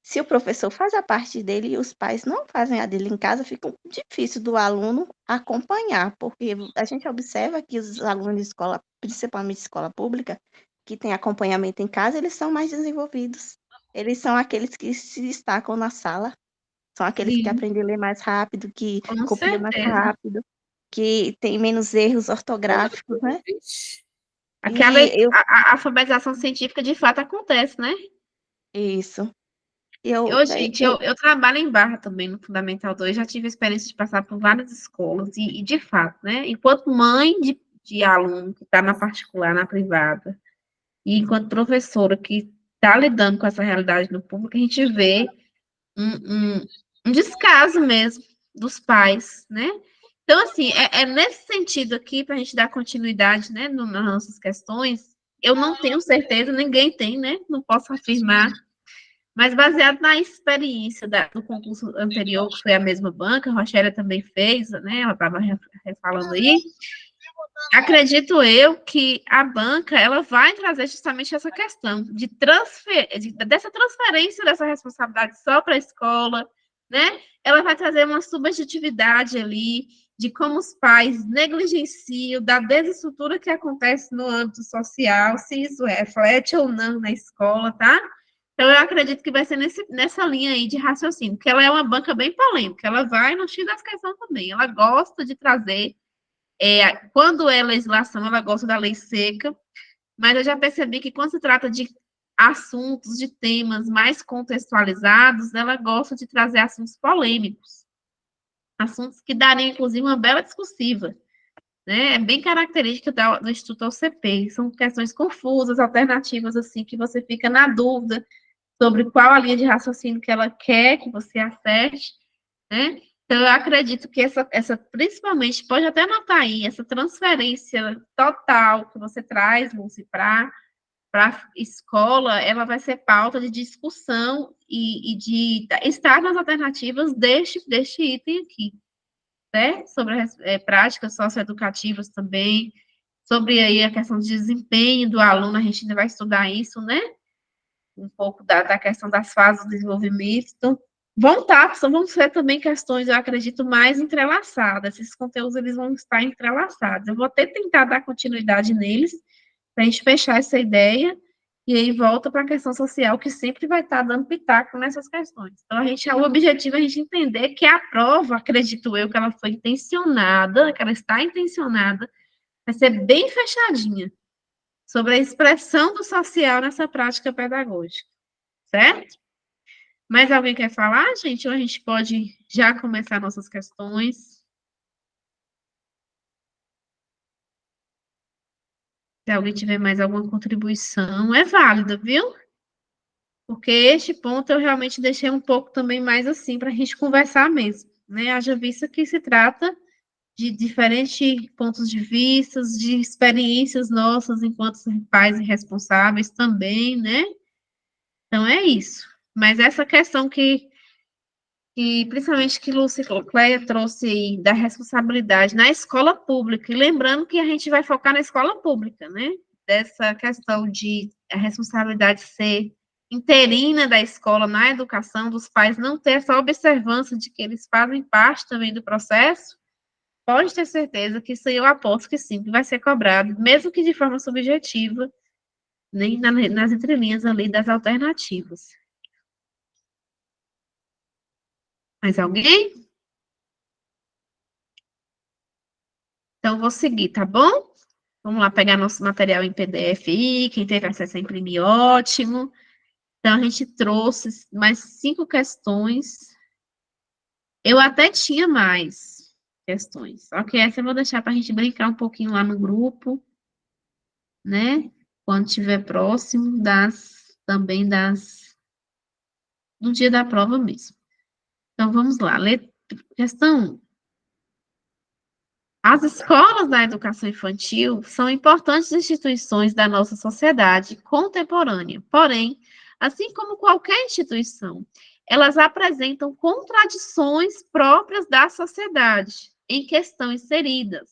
se o professor faz a parte dele e os pais não fazem a dele em casa, fica difícil do aluno acompanhar, porque a gente observa que os alunos de escola, principalmente escola pública, que tem acompanhamento em casa, eles são mais desenvolvidos. Eles são aqueles que se destacam na sala, são aqueles que Sim, aprendem a ler mais rápido, que com copiam mais certeza. rápido, que tem menos erros ortográficos, né? Aquela E eu, a alfabetização científica de fato acontece, né? isso, eu, Eu, é, gente, eu trabalho em Barra também, no Fundamental 2, já tive a experiência de passar por várias escolas, e de fato, né, enquanto mãe de aluno que está na particular, na privada, e enquanto professora que está lidando com essa realidade no público, a gente vê um descaso mesmo dos pais, né? Então, assim, é nesse sentido aqui, para a gente dar continuidade, né, nas nossas questões, eu não tenho certeza, ninguém tem, né, não posso afirmar, mas baseado na experiência do concurso anterior, que foi a mesma banca, a Rochélia também fez, né? Ela estava falando aí. Acredito eu que a banca ela vai trazer justamente essa questão dessa transferência dessa responsabilidade só para a escola, né? Ela vai trazer uma subjetividade ali de como os pais negligenciam da desestrutura que acontece no âmbito social, se isso reflete ou não na escola, tá? Então, eu acredito que vai ser nessa linha aí de raciocínio, porque ela é uma banca bem polêmica, ela vai no X das questões também, ela gosta de trazer, quando é legislação, ela gosta da lei seca, mas eu já percebi que quando se trata de assuntos, de temas mais contextualizados, ela gosta de trazer assuntos polêmicos, assuntos que dariam, inclusive, uma bela discursiva, né? É bem característica do Instituto OCP, são questões confusas, alternativas, assim, que você fica na dúvida sobre qual a linha de raciocínio que ela quer que você acerte, né? Então, eu acredito que principalmente, pode até anotar aí, essa transferência total que você traz, Lúcia, para a escola, ela vai ser pauta de discussão e de estar nas alternativas deste item aqui, né? Sobre práticas socioeducativas também, sobre aí a questão de desempenho do aluno, a gente ainda vai estudar isso, né? Um pouco da questão das fases do desenvolvimento. Então, vão ser também questões, eu acredito, mais entrelaçadas. Esses conteúdos eles vão estar entrelaçados. Eu vou até tentar dar continuidade neles, para a gente fechar essa ideia, e aí volta para a questão social, que sempre vai estar dando pitaco nessas questões. Então, o objetivo é a gente entender que a prova, acredito eu, que ela foi intencionada, que ela está intencionada, vai ser bem fechadinha sobre a expressão do social nessa prática pedagógica, certo? Mais alguém quer falar, gente? Ou a gente pode já começar nossas questões? Se alguém tiver mais alguma contribuição, é válida, viu? Porque este ponto eu realmente deixei um pouco também mais assim, para a gente conversar mesmo, né? Haja vista que se trata de diferentes pontos de vista, de experiências nossas enquanto pais e responsáveis também, né? Então é isso. Mas essa questão que principalmente que Lúcia Cléia trouxe aí, da responsabilidade na escola pública, e lembrando que a gente vai focar na escola pública, né? Dessa questão de a responsabilidade ser interina da escola na educação, dos pais não ter essa observância de que eles fazem parte também do processo, pode ter certeza que isso aí eu aposto que sim, que vai ser cobrado, mesmo que de forma subjetiva, nem nas entrelinhas ali das alternativas. Mais alguém? Então, vou seguir, tá bom? Vamos lá pegar nosso material em PDF aí, quem teve acesso a imprimir, ótimo. Então, a gente trouxe mais 5 questões. Eu até tinha mais questões, só que essa eu vou deixar para a gente brincar um pouquinho lá no grupo, né? Quando estiver próximo também do dia da prova mesmo. Então, vamos lá. Questão 1. As escolas da educação infantil são importantes instituições da nossa sociedade contemporânea. Porém, assim como qualquer instituição, elas apresentam contradições próprias da sociedade em que estão inseridas.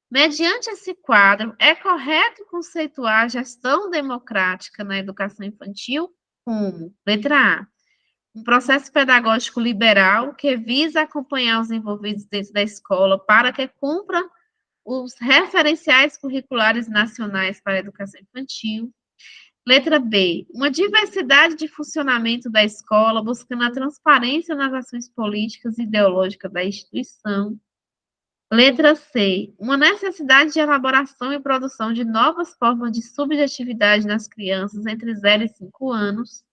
Mediante esse quadro, é correto conceituar a gestão democrática na educação infantil como, letra A, um processo pedagógico liberal que visa acompanhar os envolvidos dentro da escola para que cumpra os referenciais curriculares nacionais para a educação infantil. Letra B, uma diversidade de funcionamento da escola, buscando a transparência nas ações políticas e ideológicas da instituição. Letra C, uma necessidade de elaboração e produção de novas formas de subjetividade nas crianças entre 0 e 5 anos.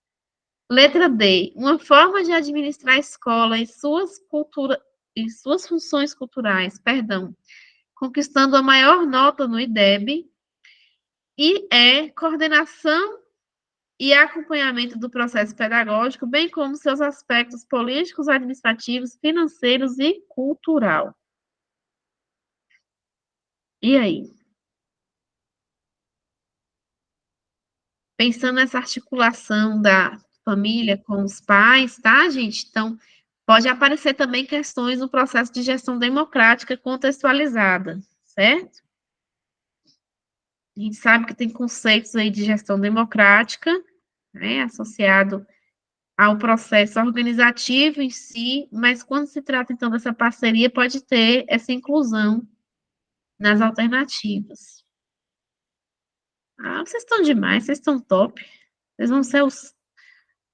Letra D, uma forma de administrar a escola e suas funções culturais, conquistando a maior nota no IDEB. E coordenação e acompanhamento do processo pedagógico, bem como seus aspectos políticos, administrativos, financeiros e cultural. E aí? Pensando nessa articulação da família com os pais, tá, gente? Então, pode aparecer também questões no processo de gestão democrática contextualizada, certo? A gente sabe que tem conceitos aí de gestão democrática, né, associado ao processo organizativo em si, mas quando se trata, então, dessa parceria, pode ter essa inclusão nas alternativas. Ah, vocês estão demais, vocês estão top. Vocês vão ser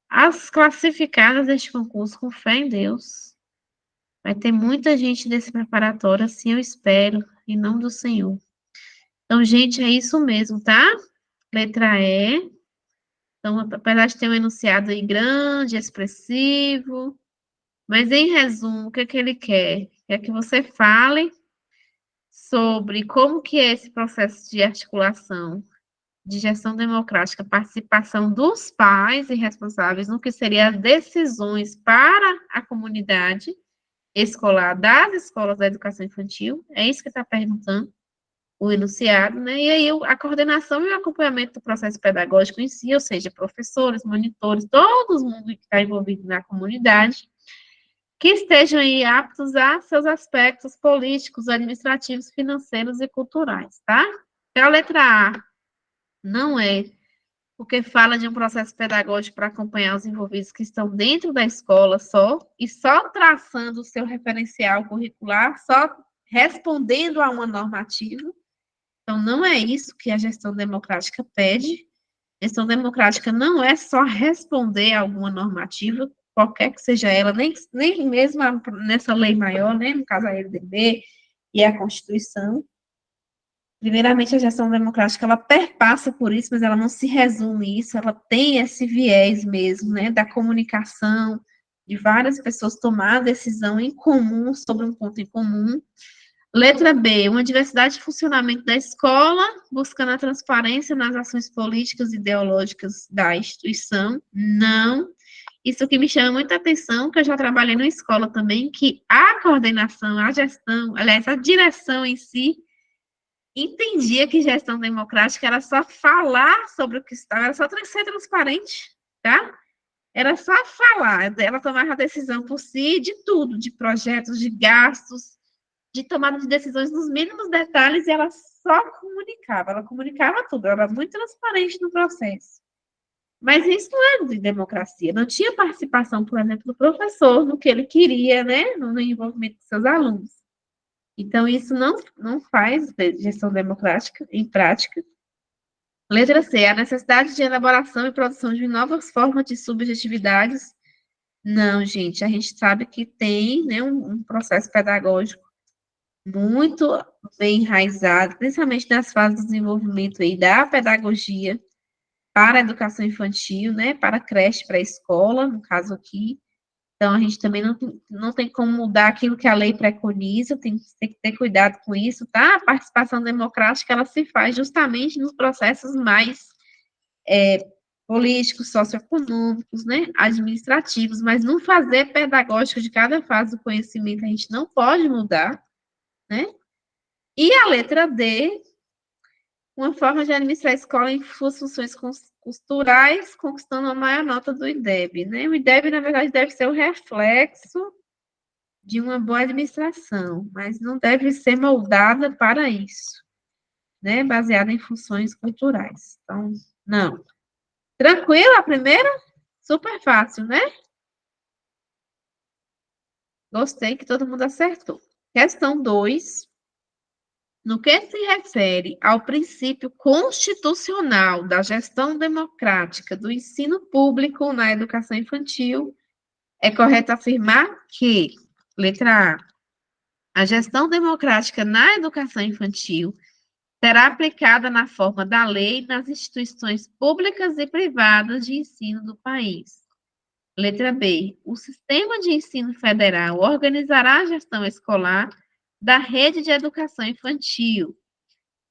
as classificadas deste concurso, com fé em Deus. Vai ter muita gente desse preparatório, assim eu espero, em nome do Senhor. Então, gente, é isso mesmo, tá? Letra E. Então, apesar de ter um enunciado aí grande, expressivo, mas em resumo, o que é que ele quer? Quer que você fale sobre como que é esse processo de articulação de gestão democrática, participação dos pais e responsáveis no que seriam as decisões para a comunidade escolar das escolas da educação infantil, é isso que está perguntando o enunciado, né? E aí a coordenação e o acompanhamento do processo pedagógico em si, ou seja, professores, monitores, todo mundo que está envolvido na comunidade, que estejam aí aptos a seus aspectos políticos, administrativos, financeiros e culturais, tá? Então, a letra A não é porque fala de um processo pedagógico para acompanhar os envolvidos que estão dentro da escola só, e só traçando o seu referencial curricular, só respondendo a uma normativa. Então, não é isso que a gestão democrática pede. Gestão democrática não é só responder a alguma normativa, qualquer que seja ela, nem mesmo nessa lei maior, né, no caso a LDB e a Constituição. Primeiramente, a gestão democrática, ela perpassa por isso, mas ela não se resume a isso, ela tem esse viés mesmo, né, da comunicação, de várias pessoas tomar a decisão em comum sobre um ponto em comum, Letra B, uma diversidade de funcionamento da escola, buscando a transparência nas ações políticas e ideológicas da instituição. Não. Isso que me chama muita atenção, que eu já trabalhei numa escola também, que a coordenação, a gestão, aliás, a direção em si, entendia que gestão democrática era só falar sobre o que estava, era só ser transparente, tá? Era só falar, ela tomava a decisão por si de tudo, de projetos, de gastos, de tomada de decisões nos mínimos detalhes, e ela só comunicava, ela comunicava tudo, ela era muito transparente no processo. Mas isso não era de democracia, não tinha participação, por exemplo, do professor no que ele queria, né, no envolvimento de seus alunos. Então, isso não faz gestão democrática em prática. Letra C, a necessidade de elaboração e produção de novas formas de subjetividades. Não, gente, a gente sabe que tem, né, um processo pedagógico muito bem enraizado, principalmente nas fases de desenvolvimento aí da pedagogia para a educação infantil, né, para a creche, para a escola, no caso aqui. Então, a gente também não tem como mudar aquilo que a lei preconiza, tem que ter cuidado com isso, tá? A participação democrática, ela se faz justamente nos processos mais políticos, socioeconômicos, né, administrativos, mas no fazer pedagógico de cada fase do conhecimento, a gente não pode mudar, né? E a letra D, uma forma de administrar a escola em suas funções culturais, conquistando a maior nota do IDEB, né? O IDEB, na verdade, deve ser o reflexo de uma boa administração, mas não deve ser moldada para isso, né? Baseada em funções culturais. Então, não. Tranquilo a primeira? Super fácil, né? Gostei que todo mundo acertou. Questão 2. No que se refere ao princípio constitucional da gestão democrática do ensino público na educação infantil, é correto afirmar que, letra A gestão democrática na educação infantil será aplicada na forma da lei nas instituições públicas e privadas de ensino do país. Letra B. O sistema de ensino federal organizará a gestão escolar da rede de educação infantil.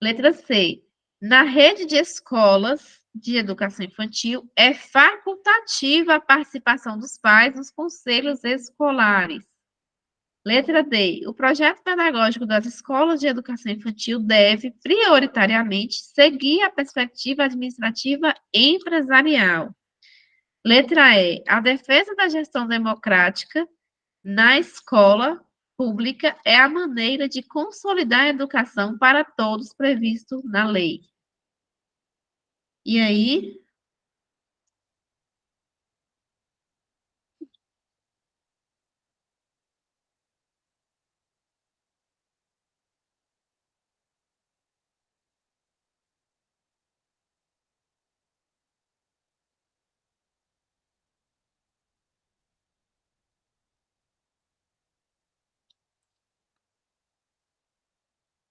Letra C. Na rede de escolas de educação infantil, é facultativa a participação dos pais nos conselhos escolares. Letra D. O projeto pedagógico das escolas de educação infantil deve, prioritariamente, seguir a perspectiva administrativa empresarial. Letra E. A defesa da gestão democrática na escola pública é a maneira de consolidar a educação para todos previsto na lei. E aí?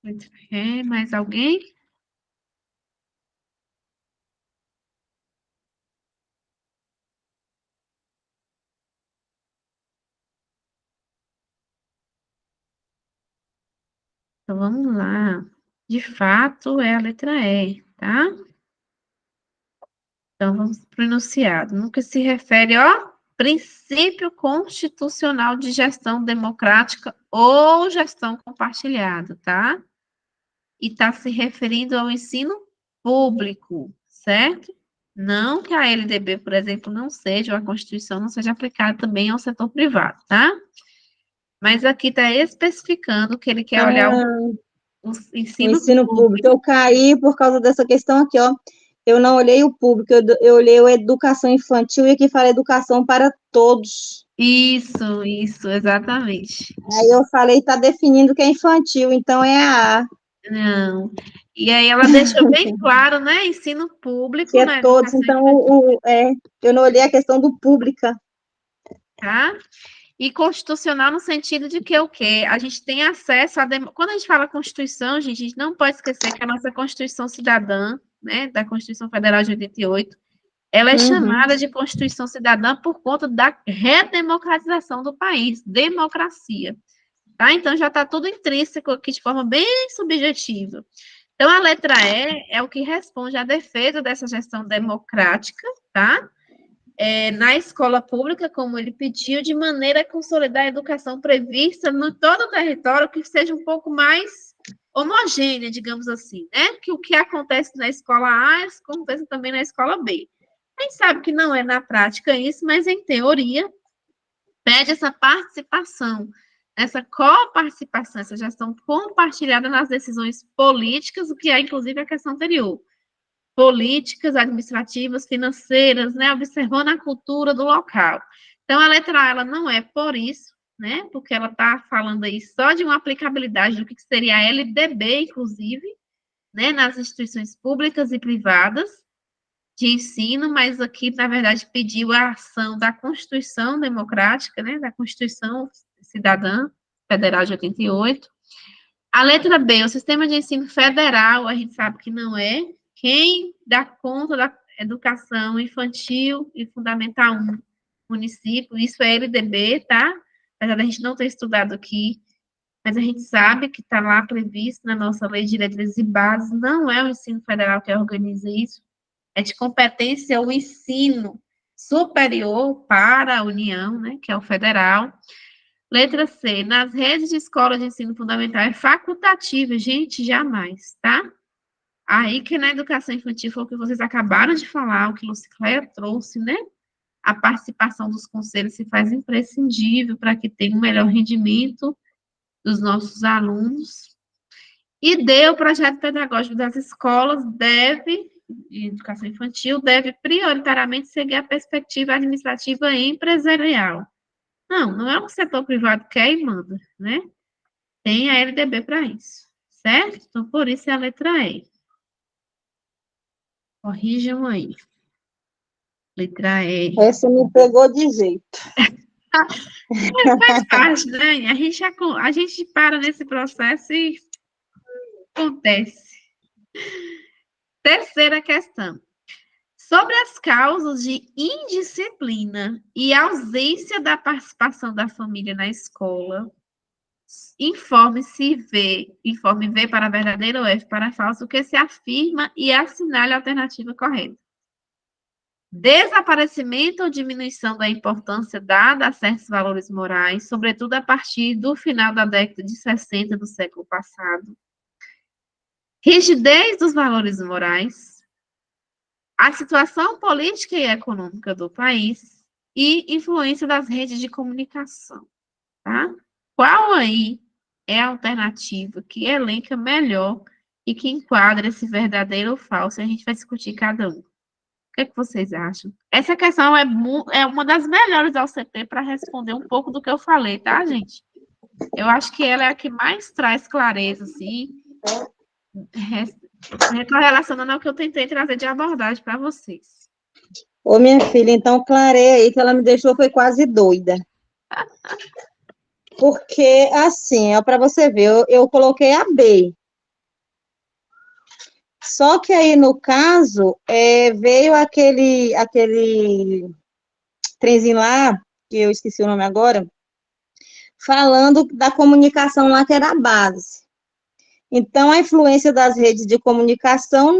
Letra E, mais alguém? Então, vamos lá. De fato, é a letra E, tá? Então, vamos para o enunciado. No que se refere ao princípio constitucional de gestão democrática ou gestão compartilhada, tá? E está se referindo ao ensino público, certo? Não que a LDB, por exemplo, não seja, ou a Constituição não seja aplicada também ao setor privado, tá? Mas aqui está especificando que ele quer olhar o O ensino ensino público. público. Eu caí por causa dessa questão aqui, ó. Eu não olhei o público, eu olhei a educação infantil e aqui fala educação para todos. Isso, exatamente. Aí eu falei, tá definindo que é infantil, então é a A. Não. E aí ela deixou bem claro, né? Ensino público, Que é né? todos, então eu não olhei a questão do pública. Tá? E constitucional no sentido de que o quê? A gente tem acesso a... Quando a gente fala Constituição, gente, a gente não pode esquecer que a nossa Constituição Cidadã, né, da Constituição Federal de 88, ela é chamada de Constituição Cidadã por conta da redemocratização do país, democracia. tá? Então, já está tudo intrínseco aqui de forma bem subjetiva. Então, a letra E é o que responde à defesa dessa gestão democrática, tá? Na escola pública, como ele pediu, de maneira a consolidar a educação prevista no todo o território, que seja um pouco mais homogênea, digamos assim, né? Que o que acontece na escola A acontece também na escola B. A gente sabe que não é na prática isso, mas em teoria pede essa participação, essa coparticipação, essa gestão compartilhada nas decisões políticas, o que é, inclusive, a questão anterior. Políticas, administrativas, financeiras, né, observando a cultura do local. Então, a letra A, ela não é por isso, né, porque ela está falando aí só de uma aplicabilidade do que seria a LDB, inclusive, né, nas instituições públicas e privadas de ensino, mas aqui, na verdade, pediu a ação da Constituição Democrática, né, da Constituição Cidadã Federal de 88. A letra B, o sistema de ensino federal, a gente sabe que não é. Quem dá conta da educação infantil e fundamental 1, município, isso é LDB, tá? Apesar da gente não ter estudado aqui, mas a gente sabe que está lá previsto na nossa lei de diretrizes e bases, não é o ensino federal que organiza isso, é de competência o ensino superior para a União, né, que é o federal. Letra C, nas redes de escolas de ensino fundamental é facultativa, gente, jamais, tá? Aí que na educação infantil foi o que vocês acabaram de falar, o que Lucicléia trouxe, né? A participação dos conselhos se faz imprescindível para que tenha um melhor rendimento dos nossos alunos. E D, o projeto pedagógico das escolas de educação infantil deve prioritariamente seguir a perspectiva administrativa e empresarial. Não é o setor privado que quer e manda, né? Tem a LDB para isso, certo? Então, por isso é a letra E. Corrijam aí. Letra E. Essa me pegou de jeito. Faz parte, né? A gente para nesse processo e acontece. Terceira questão. Sobre as causas de indisciplina e ausência da participação da família na escola, informe V para verdadeiro ou F para falso, o que se afirma e assinale a alternativa correta. Desaparecimento ou diminuição da importância dada a certos valores morais, sobretudo a partir do final da década de 60 do século passado. Rigidez dos valores morais, a situação política e econômica do país e influência das redes de comunicação, tá? Qual aí é a alternativa que elenca melhor e que enquadra esse verdadeiro ou falso? A gente vai discutir cada um. O que é que vocês acham? Essa questão é uma das melhores ao CT para responder um pouco do que eu falei, tá, gente? Eu acho que ela é a que mais traz clareza, assim, relacionando ao que eu tentei trazer de abordagem para vocês. Ô, minha filha, então clareia aí que ela me deixou, foi quase doida. Porque, assim, para você ver, eu coloquei a B. Só que aí, no caso, veio aquele trenzinho lá, que eu esqueci o nome agora, falando da comunicação lá, que era a base. Então, a influência das redes de comunicação,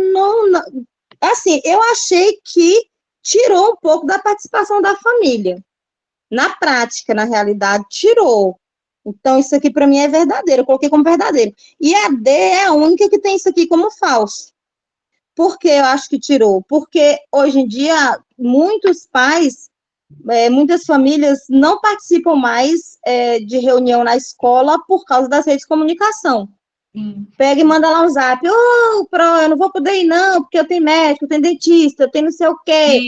assim, eu achei que tirou um pouco da participação da família. Na prática, na realidade, tirou. Então, isso aqui, para mim, é verdadeiro, eu coloquei como verdadeiro. E a D é a única que tem isso aqui como falso. Por que eu acho que tirou? Porque, hoje em dia, muitos pais, muitas famílias não participam mais de reunião na escola por causa das redes de comunicação. Pega e manda lá um zap, eu não vou poder ir não, porque eu tenho médico, eu tenho dentista, eu tenho não sei o quê,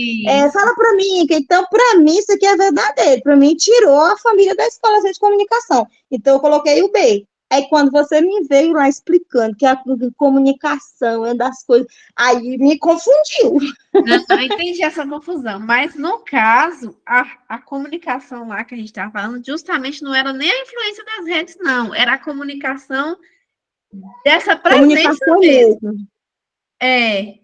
fala pra mim, então pra mim isso aqui é verdadeiro, pra mim tirou a família da escola de comunicação, então eu coloquei o B. Aí quando você me veio lá explicando que a comunicação é das coisas, aí me confundiu. Não, entendi essa confusão, mas no caso, a comunicação lá que a gente estava falando, justamente não era nem a influência das redes, não, era a comunicação dessa presença Comunicação mesmo. É.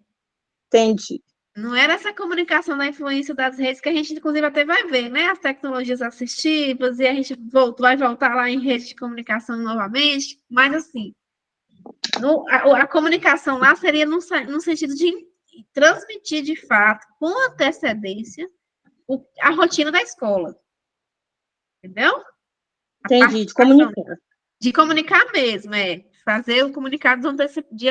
Entendi. Não era essa comunicação da influência das redes que a gente, inclusive, até vai ver, né? As tecnologias assistivas, e a gente vai voltar lá em rede de comunicação novamente, mas assim, a comunicação lá seria no sentido de transmitir de fato, com antecedência, a rotina da escola, entendeu? A Entendi, de participação, comunicar. de comunicar mesmo, fazer o comunicado de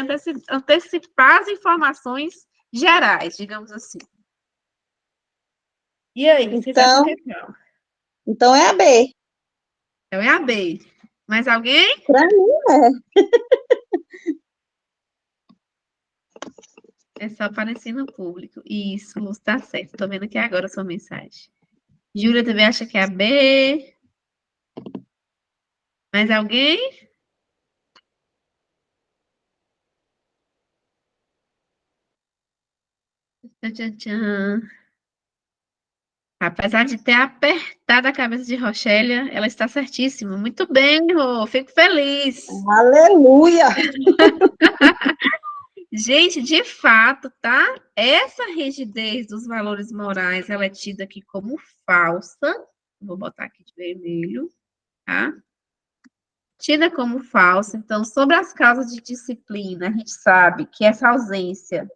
antecipar as informações gerais, digamos assim. E aí, vocês acham que é qual? Então é a B. Então é a B. Mais alguém? Para mim É só aparecer no público. Isso, Lúcia, tá certo. Tô vendo aqui agora a sua mensagem. Júlia também acha que é a B. Mais alguém? Tchan, tchan, tchan. Apesar de ter apertado a cabeça de Rochélia, ela está certíssima. Muito bem, Rô. Fico feliz. aleluia! Gente, de fato, tá? Essa rigidez dos valores morais, ela é tida aqui como falsa. Vou botar aqui de vermelho, tá? Tida como falsa. Então, sobre as causas de disciplina, a gente sabe que essa ausência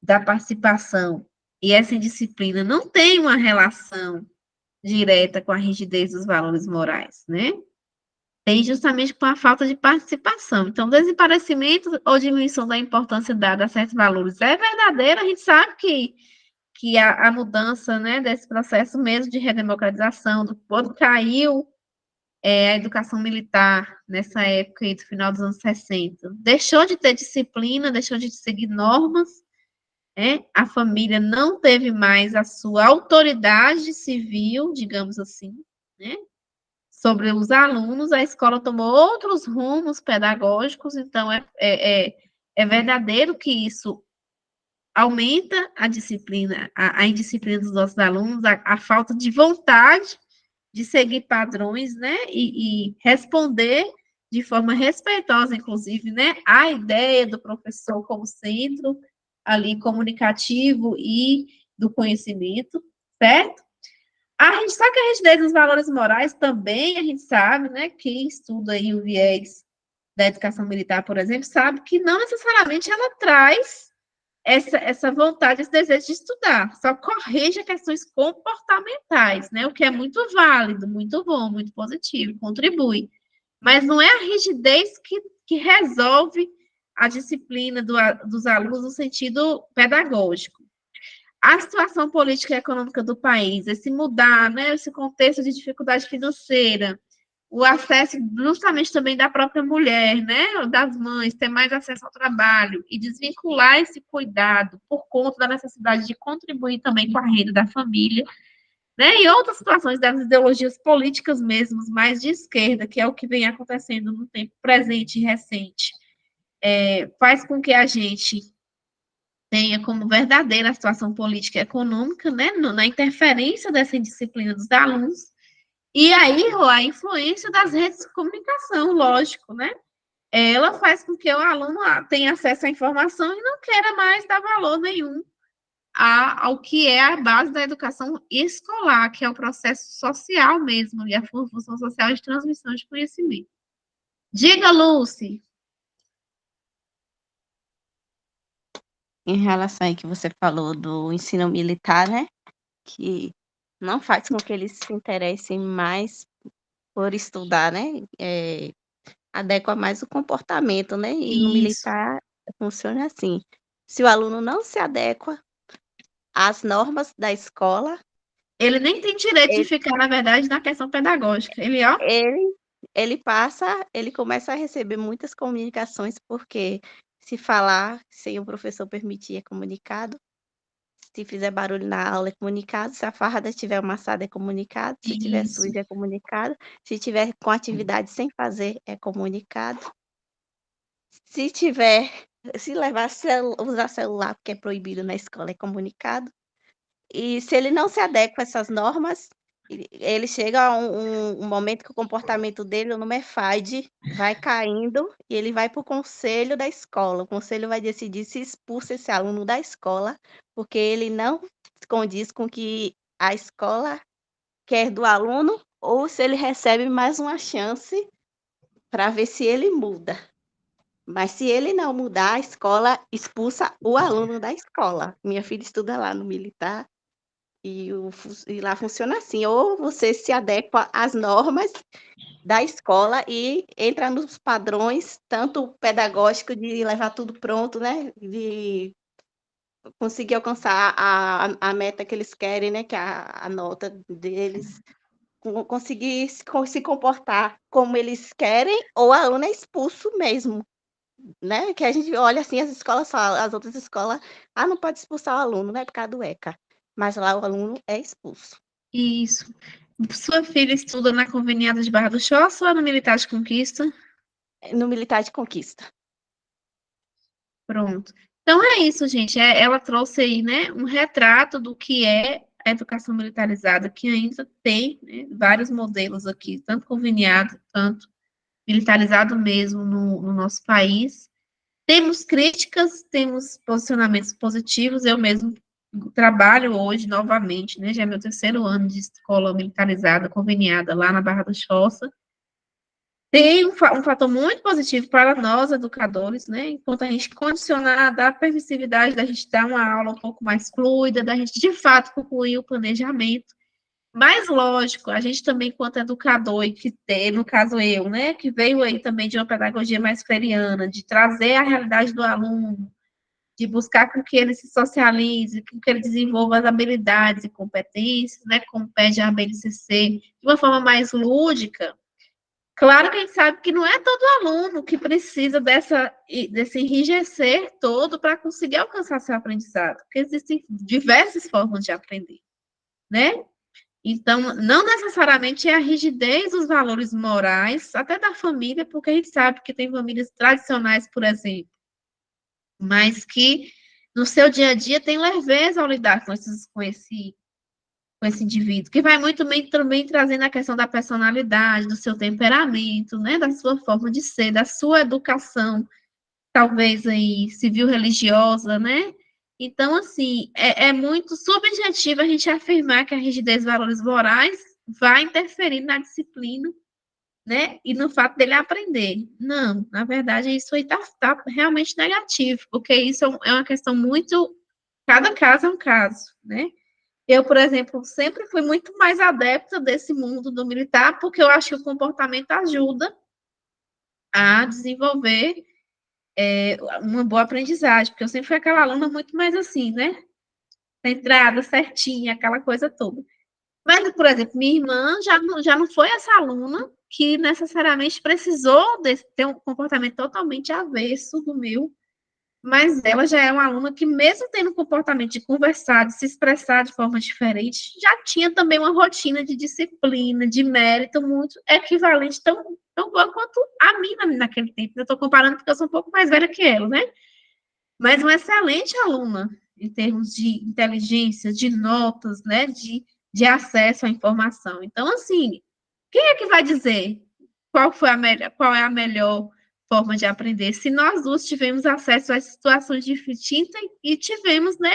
da participação e essa indisciplina não tem uma relação direta com a rigidez dos valores morais, né? Tem justamente com a falta de participação. Então, desaparecimento ou diminuição da importância dada a certos valores é verdadeiro, a gente sabe que a mudança, né, desse processo mesmo de redemocratização, quando caiu a educação militar nessa época aí, do final dos anos 60, deixou de ter disciplina, deixou de seguir normas, a família não teve mais a sua autoridade civil, digamos assim, né? Sobre os alunos, a escola tomou outros rumos pedagógicos, então é verdadeiro que isso aumenta a disciplina, a indisciplina dos nossos alunos, a falta de vontade de seguir padrões, né, e responder de forma respeitosa, inclusive, né, a ideia do professor como centro ali comunicativo e do conhecimento, certo? A gente sabe que a rigidez dos valores morais também, a gente sabe, né, quem estuda aí o viés da educação militar, por exemplo, sabe que não necessariamente ela traz essa vontade, esse desejo de estudar, só corrige questões comportamentais, né, o que é muito válido, muito bom, muito positivo, contribui. Mas não é a rigidez que resolve a disciplina dos alunos no sentido pedagógico. A situação política e econômica do país, esse mudar, né, esse contexto de dificuldade financeira, o acesso justamente também da própria mulher, né, das mães, ter mais acesso ao trabalho e desvincular esse cuidado por conta da necessidade de contribuir também com a renda da família, né, e outras situações das ideologias políticas mesmo, mais de esquerda, que é o que vem acontecendo no tempo presente e recente, faz com que a gente tenha como verdadeira a situação política e econômica, né, na interferência dessa indisciplina dos alunos, e aí a influência das redes de comunicação, lógico, né, ela faz com que o aluno tenha acesso à informação e não queira mais dar valor nenhum ao que é a base da educação escolar, que é o processo social mesmo, e a função social de transmissão de conhecimento. Diga, Lucy. Em relação aí que você falou do ensino militar, né? Que não faz com que eles se interessem mais por estudar, né? Adequa mais o comportamento, né? E no Isso. militar funciona assim. Se o aluno não se adequa às normas da escola, Ele nem tem direito de ele, ficar, na verdade, na questão pedagógica. Ele, ó, ele começa a receber muitas comunicações, porque se falar sem o professor permitir é comunicado. Se fizer barulho na aula é comunicado, se a farda estiver amassada é comunicado, se estiver isso. suja é comunicado, se tiver com atividade sem fazer é comunicado. Se levar usar celular porque é proibido na escola é comunicado. E se ele não se adequa a essas normas, ele chega a um momento que o comportamento dele, o nome é FAID, vai caindo e ele vai para o conselho da escola. O conselho vai decidir se expulsa esse aluno da escola, porque ele não condiz com o que a escola quer do aluno, ou se ele recebe mais uma chance para ver se ele muda. Mas se ele não mudar, a escola expulsa o aluno da escola. Minha filha estuda lá no militar. E lá funciona assim, ou você se adequa às normas da escola e entra nos padrões, tanto pedagógico de levar tudo pronto, né? De conseguir alcançar a meta que eles querem, né? Que é a nota deles, conseguir se comportar como eles querem, ou o aluno é expulso mesmo, né? Que a gente olha assim, as escolas falam, as outras escolas, não pode expulsar o aluno, né? Por causa do ECA. Mas lá o aluno é expulso. Isso. Sua filha estuda na Conveniada de Barra do Choça ou é no Militar de Conquista? No Militar de Conquista. Pronto. Então é isso, gente. Ela trouxe aí, né, um retrato do que é a educação militarizada, que ainda tem, né, vários modelos aqui, tanto conveniado, tanto militarizado mesmo no nosso país. Temos críticas, temos posicionamentos positivos. Eu mesmo trabalho hoje novamente, né? Já é meu 3º ano de escola militarizada, conveniada, lá na Barra do Choça. Tem um fator muito positivo para nós, educadores, né? Enquanto a gente condicionar, dar permissividade da gente dar uma aula um pouco mais fluida, da gente, de fato, concluir o planejamento. Mas, lógico, a gente também, enquanto educador, e que tem, no caso eu, né, que veio aí também de uma pedagogia mais freiriana, de trazer a realidade do aluno, de buscar com que ele se socialize, com que ele desenvolva as habilidades e competências, né, como pede a BNCC, de uma forma mais lúdica. Claro que a gente sabe que não é todo aluno que precisa desse enrijecer todo para conseguir alcançar seu aprendizado, porque existem diversas formas de aprender, né? Então, não necessariamente é a rigidez dos valores morais, até da família, porque a gente sabe que tem famílias tradicionais, por exemplo, mas que no seu dia a dia tem leveza ao lidar com esse indivíduo, que vai muito bem também trazendo a questão da personalidade, do seu temperamento, né, da sua forma de ser, da sua educação, talvez aí civil-religiosa, né? Então, assim, é muito subjetivo a gente afirmar que a rigidez dos valores morais vai interferir na disciplina, né? E no fato dele aprender. Não, na verdade, isso aí tá realmente negativo, porque isso é uma questão muito. Cada caso é um caso, né? Eu, por exemplo, sempre fui muito mais adepta desse mundo do militar, porque eu acho que o comportamento ajuda a desenvolver uma boa aprendizagem, porque eu sempre fui aquela aluna muito mais assim, né? Centrada, certinha, aquela coisa toda. Mas, por exemplo, minha irmã já não foi essa aluna que necessariamente precisou ter um comportamento totalmente avesso do meu, mas ela já é uma aluna que, mesmo tendo um comportamento de conversar, de se expressar de forma diferente, já tinha também uma rotina de disciplina, de mérito muito equivalente, tão boa quanto a mim naquele tempo. Eu estou comparando porque eu sou um pouco mais velha que ela, né? Mas uma excelente aluna em termos de inteligência, de notas, né? De acesso à informação. Então, assim, quem é que vai dizer qual é a melhor forma de aprender? Se nós duas tivemos acesso a situações distintas e tivemos, né?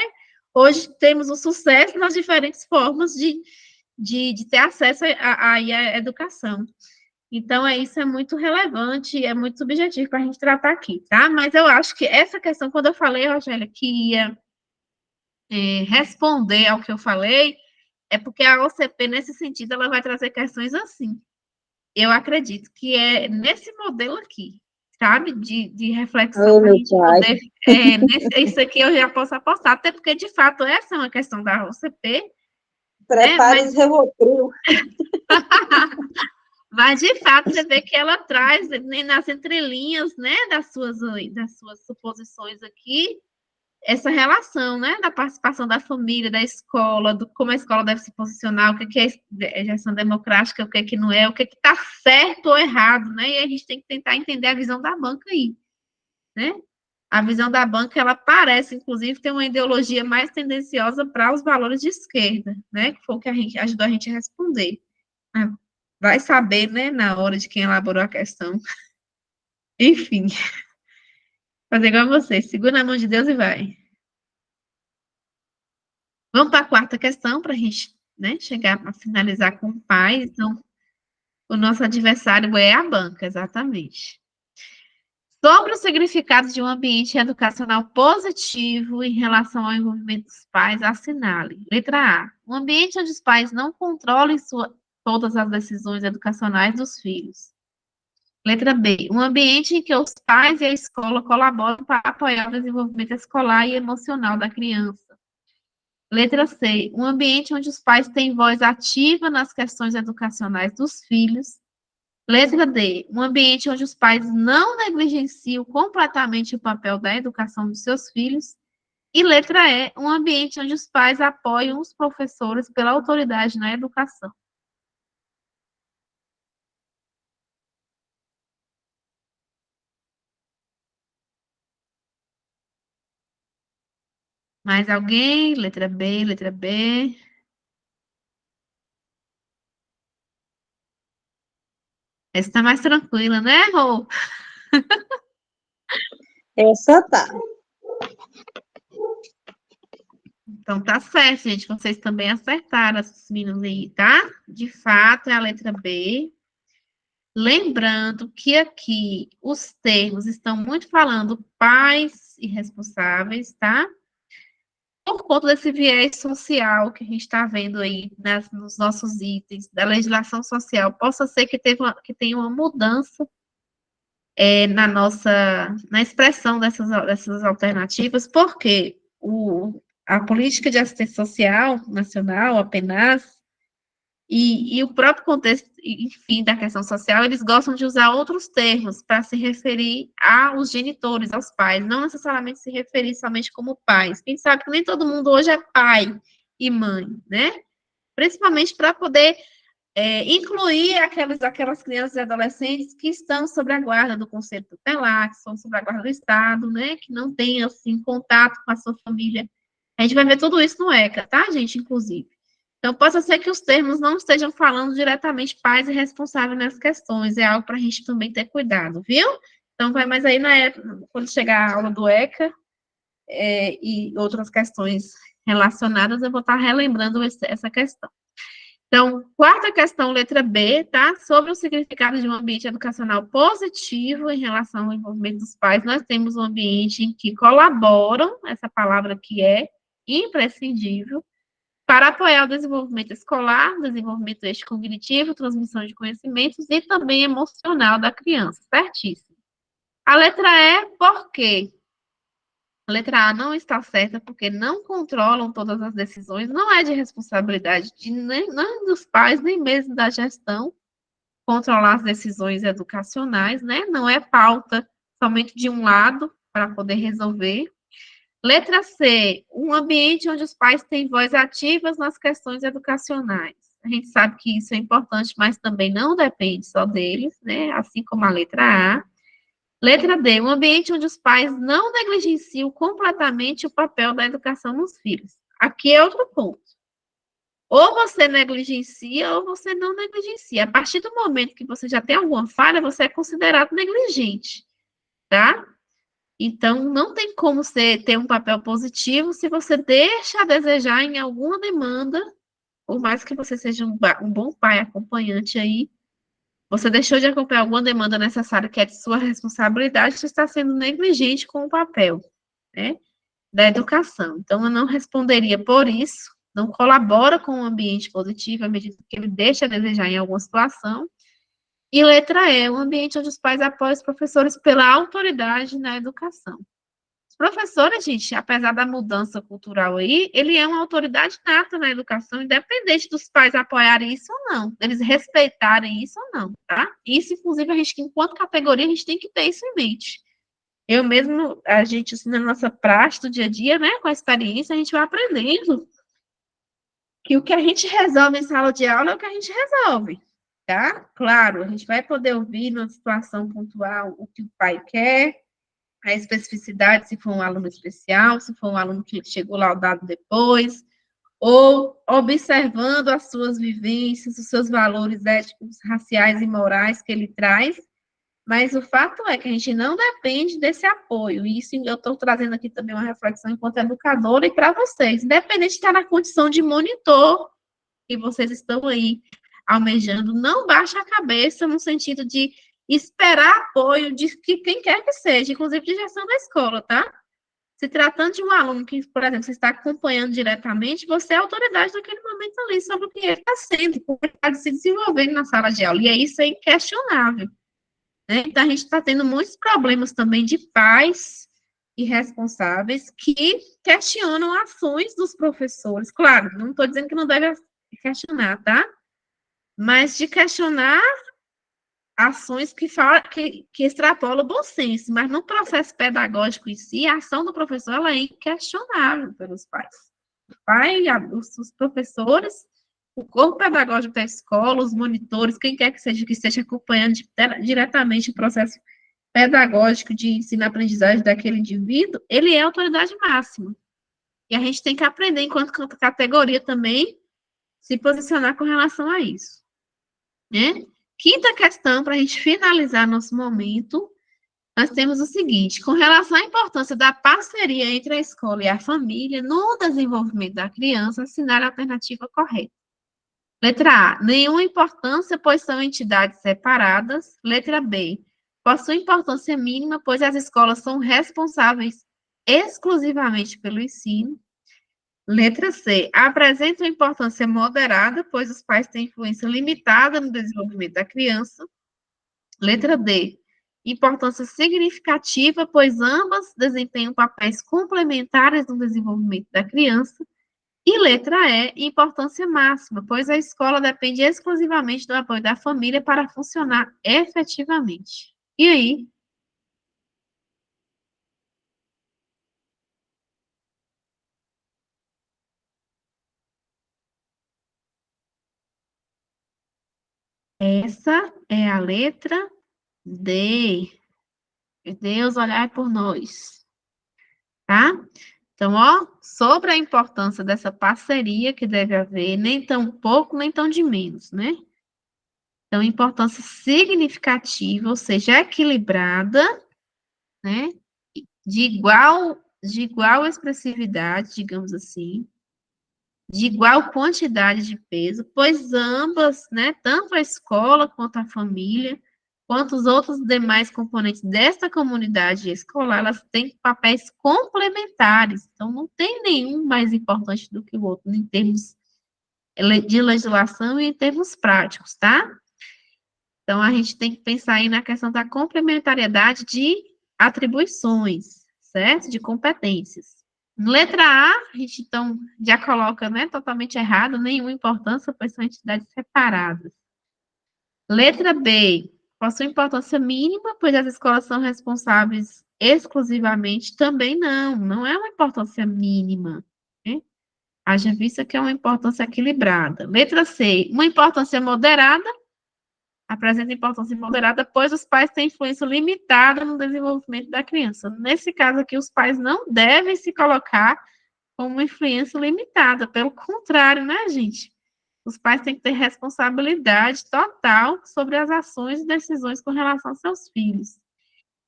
Hoje temos o sucesso nas diferentes formas de ter acesso à educação. Então, isso é muito relevante, é muito subjetivo para a gente tratar aqui, tá? Mas eu acho que essa questão, quando eu falei, Rogélia, que ia responder ao que eu falei, é porque a OCP, nesse sentido, ela vai trazer questões assim. Eu acredito que é nesse modelo aqui, sabe? De reflexão, para a meu gente pai. poder. Isso aqui eu já posso apostar, até porque, de fato, essa é uma questão da OCP, né? Prepare os Rivotril. Mas, de fato, você vê que ela traz nas entrelinhas, né, das suas suposições aqui, essa relação, né, da participação da família, da escola, do como a escola deve se posicionar, o que é gestão democrática, o que não é, o que está certo ou errado, né, e a gente tem que tentar entender a visão da banca aí, né. A visão da banca, ela parece, inclusive, ter uma ideologia mais tendenciosa para os valores de esquerda, né? Que foi o que ajudou a gente a responder. Vai saber, né, na hora de quem elaborou a questão. Enfim, fazer igual a você, segura na mão de Deus e vai. Vamos para a quarta questão, para a gente, né, chegar a finalizar com o pai. Então, o nosso adversário é a banca, exatamente. Sobre o significado de um ambiente educacional positivo em relação ao envolvimento dos pais, assinale. Letra A. Um ambiente onde os pais não controlem todas as decisões educacionais dos filhos. Letra B. Um ambiente em que os pais e a escola colaboram para apoiar o desenvolvimento escolar e emocional da criança. Letra C. Um ambiente onde os pais têm voz ativa nas questões educacionais dos filhos. Letra D. Um ambiente onde os pais não negligenciam completamente o papel da educação dos seus filhos. E letra E. Um ambiente onde os pais apoiam os professores pela autoridade na educação. Mais alguém? Letra B, letra B. Essa está mais tranquila, né, Rô? Essa tá. Então tá certo, gente. Vocês também acertaram, esses meninos aí, tá? De fato, é a letra B. Lembrando que aqui os termos estão muito falando pais irresponsáveis, tá? Por conta desse viés social que a gente está vendo aí nos nossos itens da legislação social, possa ser que tenha uma mudança na expressão dessas alternativas, porque a Política de Assistência Social Nacional, a PNAS, e o próprio contexto, enfim, da questão social, eles gostam de usar outros termos para se referir aos genitores, aos pais, não necessariamente se referir somente como pais. Quem sabe que nem todo mundo hoje é pai e mãe, né? Principalmente para poder incluir aquelas crianças e adolescentes que estão sob a guarda do Conselho Tutelar, que estão sob a guarda do Estado, né? Que não têm, assim, contato com a sua família. A gente vai ver tudo isso no ECA, tá, gente, inclusive. Então, possa ser que os termos não estejam falando diretamente pais e responsáveis nessas questões, é algo para a gente também ter cuidado, viu? Então, vai mais aí na época, quando chegar a aula do ECA e outras questões relacionadas, eu vou estar relembrando essa questão. Então, quarta questão, letra B, tá? Sobre o significado de um ambiente educacional positivo em relação ao envolvimento dos pais, nós temos um ambiente em que colaboram, essa palavra que é imprescindível, para apoiar o desenvolvimento escolar, desenvolvimento extracognitivo, transmissão de conhecimentos e também emocional da criança, certíssimo. A letra E, por quê? A letra A não está certa porque não controlam todas as decisões, não é de responsabilidade nem dos pais, nem mesmo da gestão, controlar as decisões educacionais, né? Não é pauta somente de um lado para poder resolver. Letra C, um ambiente onde os pais têm voz ativas nas questões educacionais. A gente sabe que isso é importante, mas também não depende só deles, né? Assim como a letra A. Letra D, um ambiente onde os pais não negligenciam completamente o papel da educação nos filhos. Aqui é outro ponto. Ou você negligencia ou você não negligencia. A partir do momento que você já tem alguma falha, você é considerado negligente, tá? Então, não tem como você ter um papel positivo se você deixa a desejar em alguma demanda, por mais que você seja um bom pai acompanhante aí, você deixou de acompanhar alguma demanda necessária que é de sua responsabilidade, você está sendo negligente com o papel, né, da educação. Então, eu não responderia por isso, não colabora com um ambiente positivo, à medida que ele deixa a desejar em alguma situação. E letra E, um ambiente onde os pais apoiam os professores pela autoridade na educação. Os professores, gente, apesar da mudança cultural aí, ele é uma autoridade nata na educação, independente dos pais apoiarem isso ou não, eles respeitarem isso ou não, tá? Isso, inclusive, a gente, enquanto categoria, a gente tem que ter isso em mente. Eu mesmo, a gente, assim, na nossa prática do dia a dia, né, com a experiência, a gente vai aprendendo que o que a gente resolve em sala de aula é o que a gente resolve, tá? Claro, a gente vai poder ouvir numa situação pontual o que o pai quer, a especificidade, se for um aluno especial, se for um aluno que chegou laudado depois, ou observando as suas vivências, os seus valores éticos, raciais e morais que ele traz, mas o fato é que a gente não depende desse apoio, e isso eu estou trazendo aqui também uma reflexão enquanto educadora e para vocês, independente de estar na condição de monitor que vocês estão aí almejando, não baixa a cabeça no sentido de esperar apoio de que quem quer que seja, inclusive de gestão da escola, tá? Se tratando de um aluno que, por exemplo, você está acompanhando diretamente, você é a autoridade naquele momento ali sobre o que ele está sendo, como ele está se desenvolvendo na sala de aula, e isso é inquestionável. Né? Então, a gente está tendo muitos problemas também de pais irresponsáveis que questionam ações dos professores. Claro, não estou dizendo que não deve questionar, tá? Mas de questionar ações que extrapolam o bom senso, mas no processo pedagógico em si, a ação do professor ela é inquestionável pelos pais. O pai, os professores, o corpo pedagógico da escola, os monitores, quem quer que esteja acompanhando diretamente o processo pedagógico de ensino-aprendizagem daquele indivíduo, ele é a autoridade máxima. E a gente tem que aprender, enquanto categoria também, se posicionar com relação a isso. Né? Quinta questão, para a gente finalizar nosso momento, nós temos o seguinte, com relação à importância da parceria entre a escola e a família no desenvolvimento da criança, assinar a alternativa correta. Letra A, nenhuma importância, pois são entidades separadas. Letra B, possui importância mínima, pois as escolas são responsáveis exclusivamente pelo ensino. Letra C, apresenta uma importância moderada, pois os pais têm influência limitada no desenvolvimento da criança. Letra D, importância significativa, pois ambas desempenham papéis complementares no desenvolvimento da criança. E letra E, importância máxima, pois a escola depende exclusivamente do apoio da família para funcionar efetivamente. E aí? Essa é a letra D. Deus olhar por nós, tá? Então, ó, sobre a importância dessa parceria que deve haver, nem tão pouco, nem tão de menos, né? Então, importância significativa, ou seja, equilibrada, né? De igual expressividade, digamos assim, de igual quantidade de peso, pois ambas, né, tanto a escola quanto a família, quanto os outros demais componentes desta comunidade escolar, elas têm papéis complementares, então não tem nenhum mais importante do que o outro, em termos de legislação e em termos práticos, tá? Então, a gente tem que pensar aí na questão da complementariedade de atribuições, certo? De competências. Letra A gente, então, já coloca, né, totalmente errado, nenhuma importância, pois são entidades separadas. Letra B, possui importância mínima, pois as escolas são responsáveis exclusivamente, também não é uma importância mínima, né? Haja vista que é uma importância equilibrada. Letra C, uma importância moderada, apresenta importância moderada, pois os pais têm influência limitada no desenvolvimento da criança. Nesse caso aqui, os pais não devem se colocar como uma influência limitada, pelo contrário, né, gente? Os pais têm que ter responsabilidade total sobre as ações e decisões com relação aos seus filhos.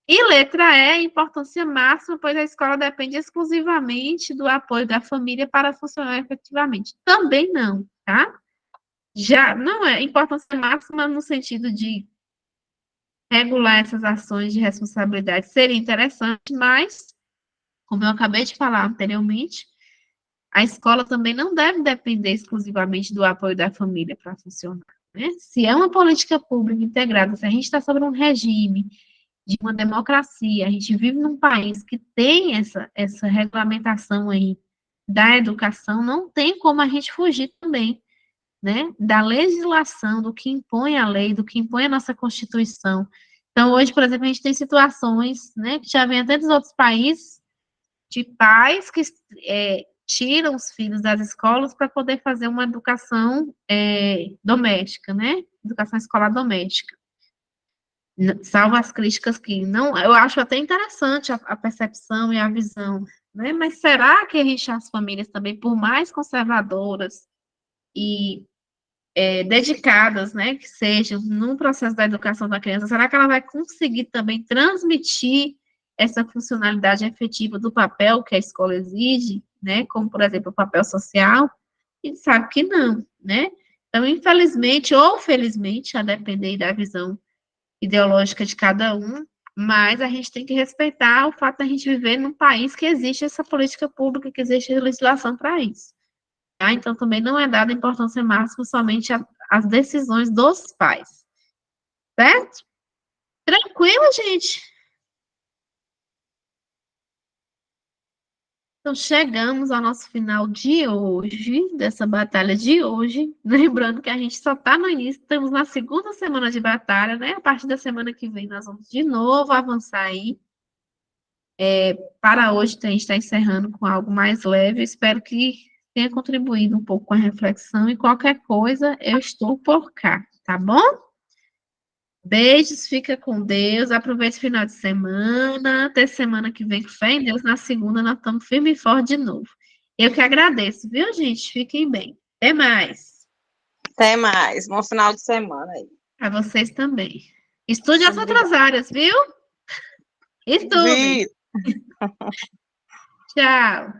E letra E, importância máxima, pois a escola depende exclusivamente do apoio da família para funcionar efetivamente. Também não, tá? Já não é importância máxima no sentido de regular essas ações de responsabilidade seria interessante, mas, como eu acabei de falar anteriormente, a escola também não deve depender exclusivamente do apoio da família para funcionar, né? Se é uma política pública integrada, se a gente está sobre um regime de uma democracia, a gente vive num país que tem essa regulamentação aí da educação, não tem como a gente fugir também, né, da legislação, do que impõe a lei, do que impõe a nossa Constituição. Então, hoje, por exemplo, a gente tem situações, né, que já vem até dos outros países, de pais que tiram os filhos das escolas para poder fazer uma educação doméstica, né, educação escolar doméstica. Salvo as críticas que não, eu acho até interessante a percepção e a visão, né? Mas será que as famílias também, por mais conservadoras e dedicadas, né, que sejam no processo da educação da criança, será que ela vai conseguir também transmitir essa funcionalidade efetiva do papel que a escola exige, né, como, por exemplo, o papel social? A gente sabe que não, né? Então, infelizmente ou felizmente, a depender da visão ideológica de cada um, mas a gente tem que respeitar o fato de a gente viver num país que existe essa política pública, que existe legislação para isso. Tá? Então, também não é dada importância máxima somente às decisões dos pais. Certo? Tranquilo, gente? Então, chegamos ao nosso final de hoje, dessa batalha de hoje. Lembrando que a gente só está no início, estamos na segunda semana de batalha, né? A partir da semana que vem, nós vamos de novo avançar aí. Para hoje, a gente está encerrando com algo mais leve. Espero que tenha contribuído um pouco com a reflexão. E qualquer coisa, eu estou por cá, tá bom? Beijos, fica com Deus. Aproveite o final de semana. Até semana que vem, com fé em Deus. Na segunda, nós estamos firme e forte de novo. Eu que agradeço, viu, gente? Fiquem bem. Até mais. Até mais. Bom final de semana aí. Para vocês também. Estude as outras áreas, viu? Estudem. Vi. Tchau.